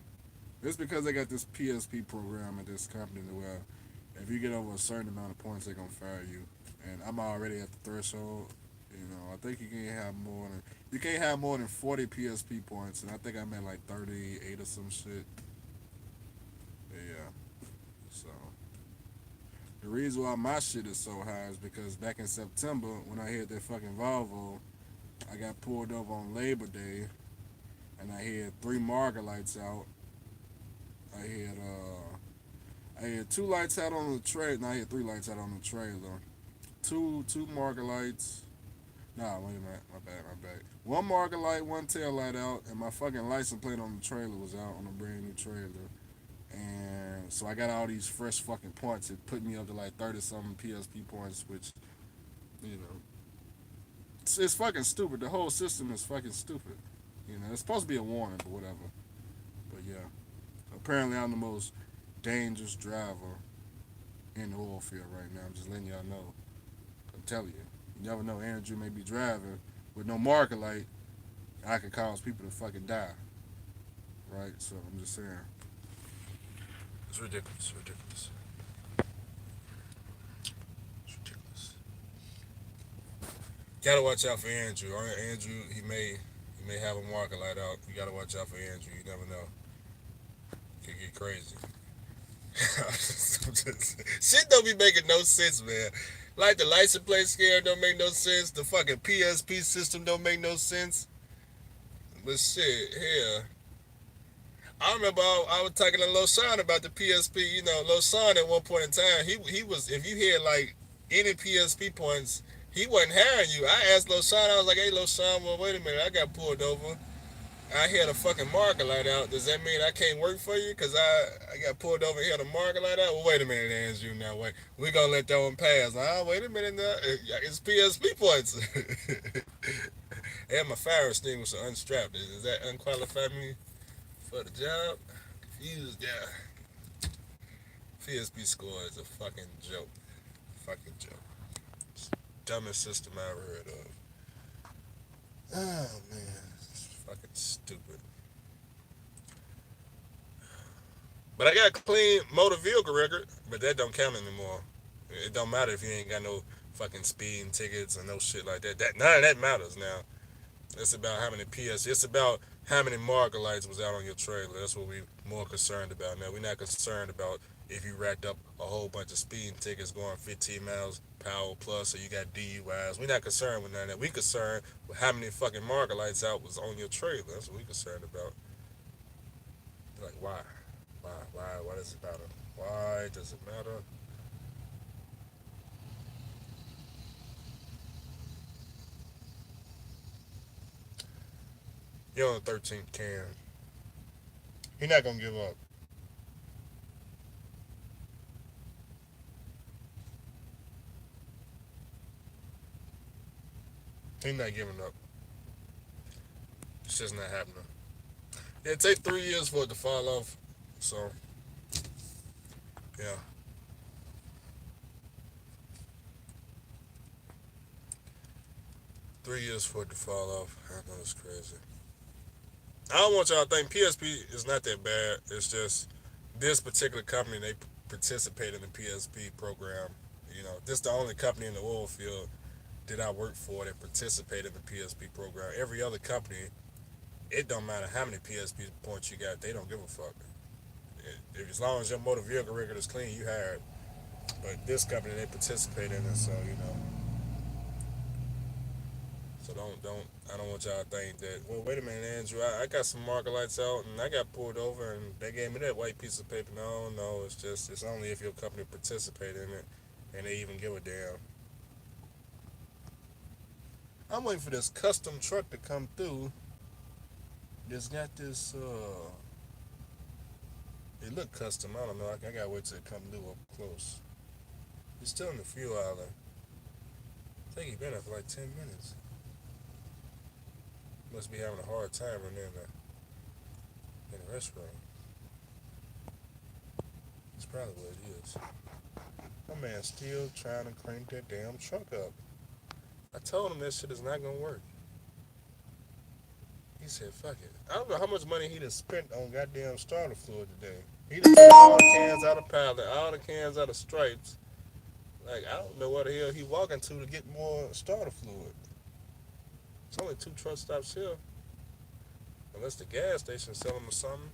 It's because they got this PSP program at this company where if you get over a certain amount of points, they're gonna fire you. And I'm already at the threshold. I think you can't have more than 40 PSP points, and I think I'm at like 38 or some shit. Yeah. So the reason why my shit is so high is because back in September when I hit that fucking Volvo, I got pulled over on Labor Day, and I had three marker lights out. I had two lights out on the trailer. No, I had three lights out on the trailer. Two marker lights. Nah, wait a minute. My bad. One marker light, one tail light out, and my fucking license plate on the trailer was out on a brand new trailer. And so I got all these fresh fucking points. It put me up to like 30 something PSP points, which, you know, it's fucking stupid. The whole system is fucking stupid. It's supposed to be a warning, but whatever. But yeah, apparently I'm the most dangerous driver in the oil field right now. I'm just letting y'all know. I'm telling you. You never know. Andrew may be driving with no marker light. I could cause people to fucking die. Right? So I'm just saying. It's ridiculous. Ridiculous. It's ridiculous. Gotta watch out for Andrew. Andrew, he may have a marker light out. You gotta watch out for Andrew. You never know. It could get crazy. Shit don't be making no sense, man. Like the license plate scare don't make no sense. The fucking PSP system don't make no sense. But shit, hell, I remember I was talking to Lil Sean about the PSP. You know, Lil Sean at one point in time, he was, if you had like any PSP points, he wasn't hiring you. I asked Lil Sean, I was like, hey Lil Sean, well wait a minute, I got pulled over. I had a fucking marker light out. Does that mean I can't work for you? Cause I got pulled over here, the marker light out. Well, wait a minute, Andrew. Now wait, we gonna let that one pass. Wait a minute now. It's PSP points. And my fire extinguisher unstrapped. Does that unqualify me for the job? Confused, yeah. PSP score is a fucking joke. Fucking joke. It's the dumbest system I ever heard of. Oh man, it's fucking stupid. But I got a clean motor vehicle record, but that don't count anymore. It don't matter if you ain't got no fucking speeding tickets or no shit like that. None of that matters now. It's about how many PS. It's about how many marker lights was out on your trailer. That's what we more concerned about now. We're not concerned about if you racked up a whole bunch of speeding tickets going 15 miles per hour plus, or you got DUIs. We're not concerned with none of that. We concerned with how many fucking marker lights out was on your trailer. That's what we concerned about. Like why? Why does it matter? Why does it matter? You're on the 13th can. He's not gonna give up. He's not giving up. It's just not happening. It take 3 years for it to fall off. So, yeah. 3 years for it to fall off. I know it's crazy. I don't want y'all to think PSP is not that bad. It's just this particular company, they participate in the PSP program. You know, this is the only company in the oil field that I work for that participate in the PSP program. Every other company, it don't matter how many PSP points you got, they don't give a fuck. As long as your motor vehicle record is clean, you hired. But this company, they participate in it, so you know. So I don't want y'all to think that, well, wait a minute, Andrew, I got some marker lights out and I got pulled over and they gave me that white piece of paper. No, it's only if your company participate in it and they even give a damn. I'm waiting for this custom truck to come through. It's got this, it look custom, I don't know, I gotta wait till it come through up close. He's still in the fuel island. I think he's been there for like 10 minutes. Must be having a hard time in the restaurant. That's probably what it is. My man's still trying to crank that damn truck up. I told him that shit is not gonna work. He said, fuck it. I don't know how much money he done spent on goddamn starter fluid today. He done took all the cans out of pallet, all the cans out of stripes. Like, I don't know what the hell he walking to get more starter fluid. It's only 2 truck stops here. Unless the gas station sell him or something.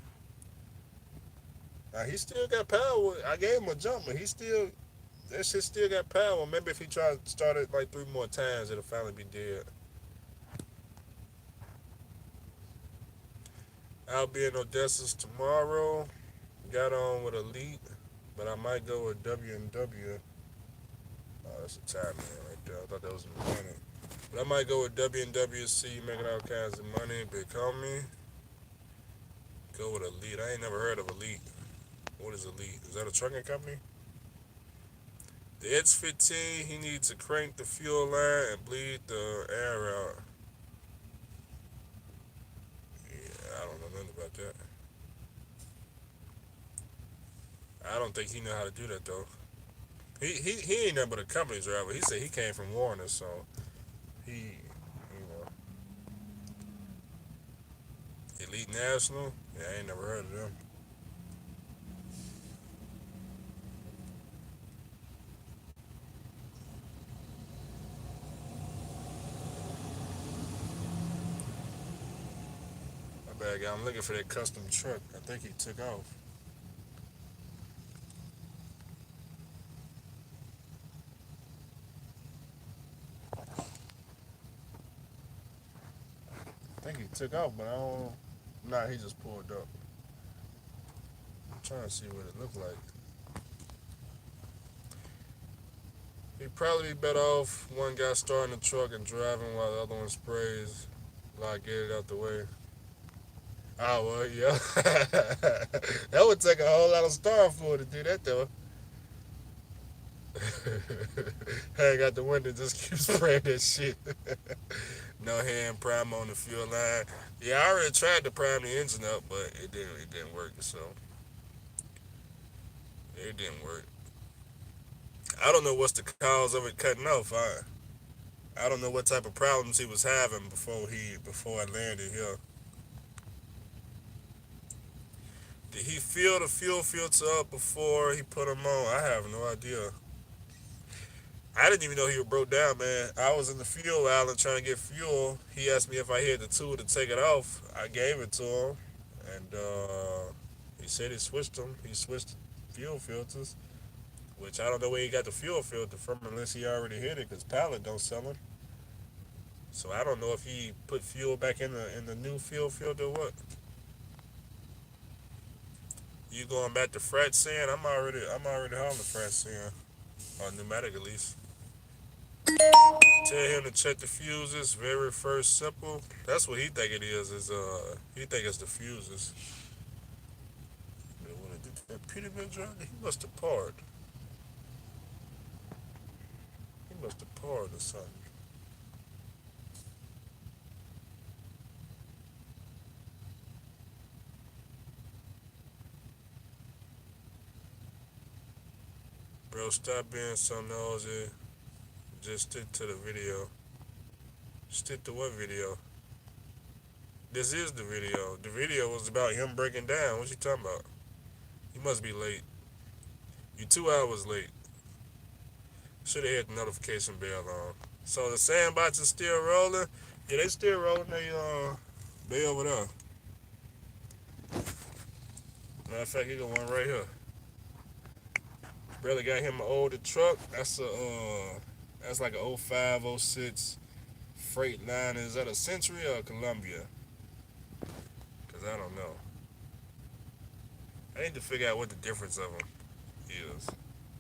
Now, he still got power. I gave him a jump, but that shit still got power. Maybe if he tried to start it like 3 more times, it'll finally be dead. I'll be in Odessa tomorrow. Got on with Elite, but I might go with W&W. Oh, that's a time man right there. I thought that was in the beginning. But I might go with WWC, making all kinds of money. Big homie. Go with Elite. I ain't never heard of Elite. What is Elite? Is that a trucking company? The X15, he needs to crank the fuel line and bleed the air out. Yeah, I don't know nothing about that. I don't think he know how to do that though. He ain't nothing but a company driver. He said he came from Warner, so he, you know, Elite National. Yeah, I ain't never heard of them. My bad guy. I'm looking for that custom truck. I think he took off. I think he took off, but I don't. Nah, he just pulled up. I'm trying to see what it looked like. He'd probably be better off one guy starting the truck and driving while the other one sprays. Like get it out the way. Oh well, yeah. That would take a whole lot of star fluid to do that though. Hang out the window, just keep spraying that shit. No hand prime on the fuel line. Yeah, I already tried to prime the engine up, but it didn't work. So it didn't work. I don't know what's the cause of it cutting off. I don't know what type of problems he was having before it landed here. Did he fill the fuel filter up before he put them on? I have no idea. I didn't even know he was broke down, man. I was in the fuel island trying to get fuel. He asked me if I had the tool to take it off. I gave it to him, and he said he switched them. He switched fuel filters, which I don't know where he got the fuel filter from unless he already hit it, because Pallet don't sell them. So I don't know if he put fuel back in the new fuel filter or what. You going back to frat sand? I'm already hauling frat sand, or pneumatic at least. Tell him to check the fuses. Very first simple. That's what he think it is. He think it's the fuses. Man, what did that Peterbilt drive? He must have parred. He must have parred or something. Bro, stop being so nosy. Just stick to the video. Stick to what video? This is the video. The video was about him breaking down. What you talking about? You must be late. You 2 hours late. Should have had the notification bell on. So the sandbox is still rolling. Yeah, they still rolling. They over there. Matter of fact, he got one right here. Brother got him an older truck. That's like a '05, '06 Freightliner. Is that a Century or a Columbia? Cause I don't know. I need to figure out what the difference of them is.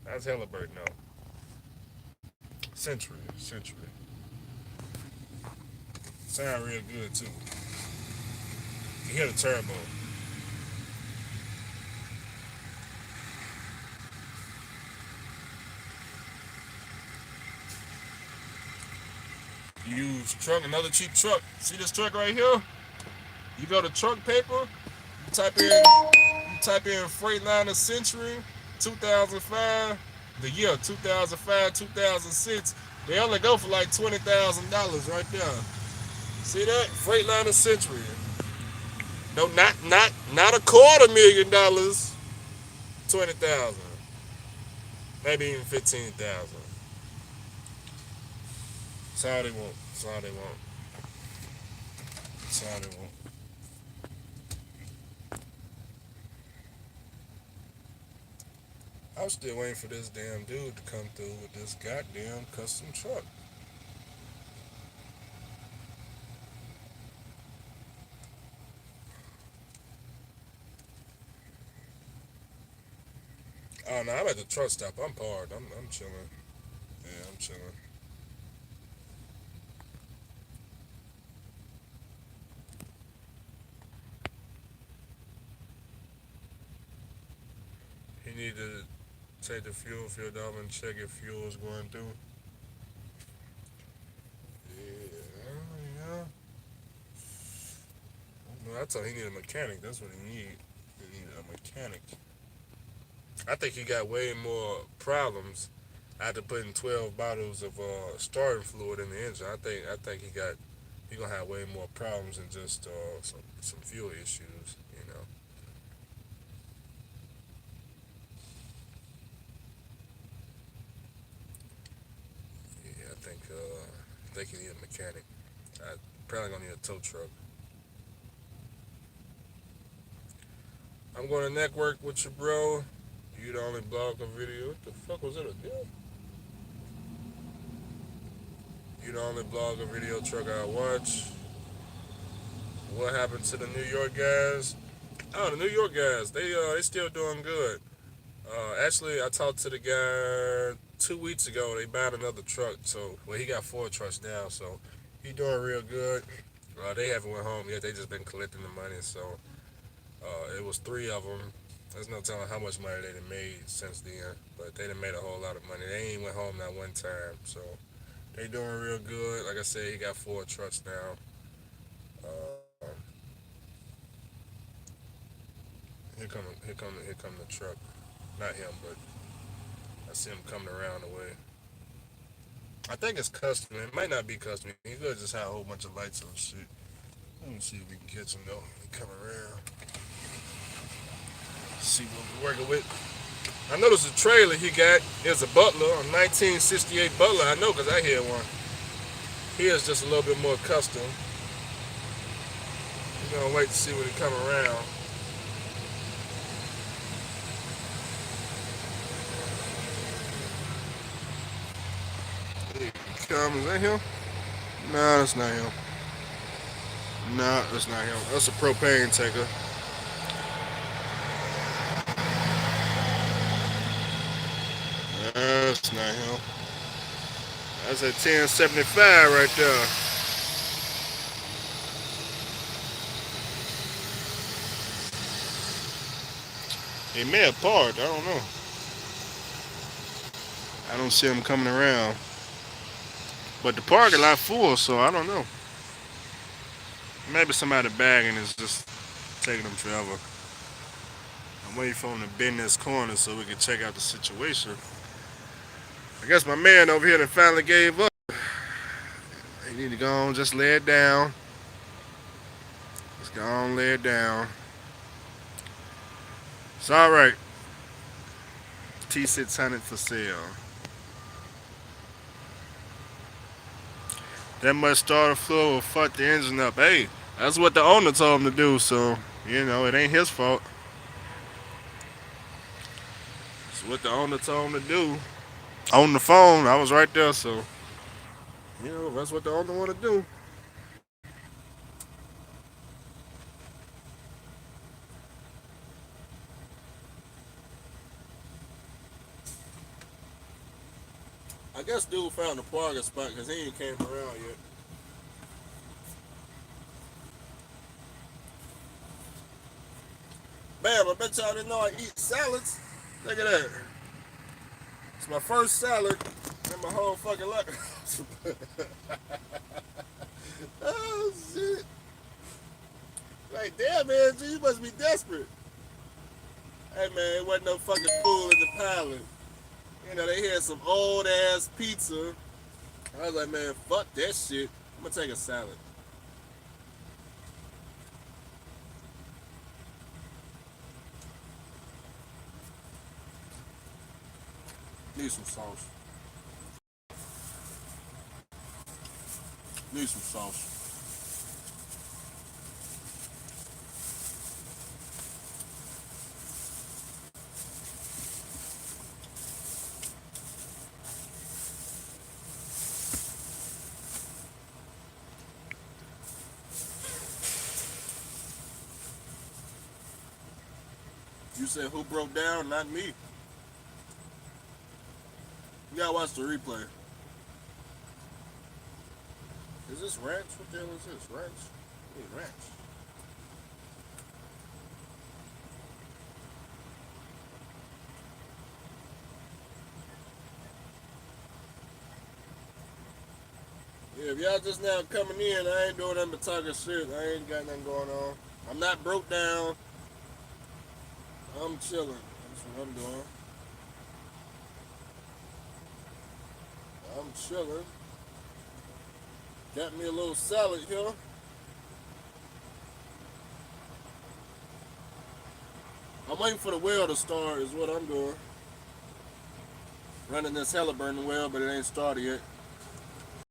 That's Halliburton though. Century. Sound real good too. You hear the turbo. You use another cheap truck. See this truck right here? You go to truck paper. You type in Freightliner Century 2005. The year 2005, 2006. They only go for like $20,000 right there. See that? Freightliner Century. No, not $250,000. 20,000. Maybe even 15,000. That's all they want. That's all they want. That's all they want. I'm still waiting for this damn dude to come through with this goddamn custom truck. Oh no, I'm at the truck stop. I'm parked. I'm chilling. Yeah, I'm chilling. He need to take the fuel field off and check if fuel is going through. Yeah. No, I told him he need a mechanic. That's what he need. He need a mechanic. I think he got way more problems after putting 12 bottles of starting fluid in the engine. I think he gonna have way more problems than just some fuel issues. You know. Yeah, I think he need a mechanic. I probably gonna need a tow truck. I'm going to network with you, bro. You the only blog or video. What the fuck was it? A deal? You the only blog or video truck I watch. What happened to the New York guys? Oh, the New York guys. They still doing good. Actually, I talked to the guy 2 weeks ago. They bought another truck, so well he got 4 trucks now, so he doing real good. They haven't went home yet. They just been collecting the money, so it was 3 of them. There's no telling how much money they done made since then, but they done made a whole lot of money. They ain't went home that one time, so they doing real good. Like I said, he got 4 trucks now. Uh, here come the truck. Not him, but I see him coming around the way. I think it's custom. It might not be custom. He could just have a whole bunch of lights on shit. Let me see if we can catch him though. He coming around. See what we're working with. I noticed the trailer he got is a Butler, a 1968 Butler. I know because I had one. He is just a little bit more custom. We're gonna wait to see when he come around. Here he comes. Is that him? Nah, that's not him. Nah, that's not him. That's a propane tanker. That's not him. That's a 1075 right there. He may have parked. I don't know. I don't see him coming around. But the parking lot full, so I don't know. Maybe somebody bagging is just taking them forever. I'm waiting for him to bend this corner so we can check out the situation. I guess my man over here that finally gave up. He need to go on, just lay it down. Just go on, lay it down. It's all right. T600 for sale. That much starter fluid will fuck the engine up. Hey, that's what the owner told him to do, so, it ain't his fault. It's what the owner told him to do. On the phone, I was right there, so, that's what the owner want to do. I guess dude found the parking spot because he ain't came around yet. Bam, I bet y'all didn't know I eat salads. Look at that. It's my first salad in my whole fucking life. Oh, shit. Like, damn, man, G, you must be desperate. Hey, man, it wasn't no fucking food in the pilot. They had some old ass pizza. I was like, man, fuck that shit. I'm gonna take a salad. Need some sauce. Need some sauce. You said who broke down? Not me. You gotta watch the replay. Is this ranch? What the hell is this? Ranch? Hey, ranch. Yeah, if y'all just now coming in, I ain't doing nothing but talking shit. I ain't got nothing going on. I'm not broke down. I'm chilling. I'm what I'm doing. I'm chilling. Got me a little salad here. I'm waiting for the well to start is what I'm doing. Running this hella burning well, but it ain't started yet.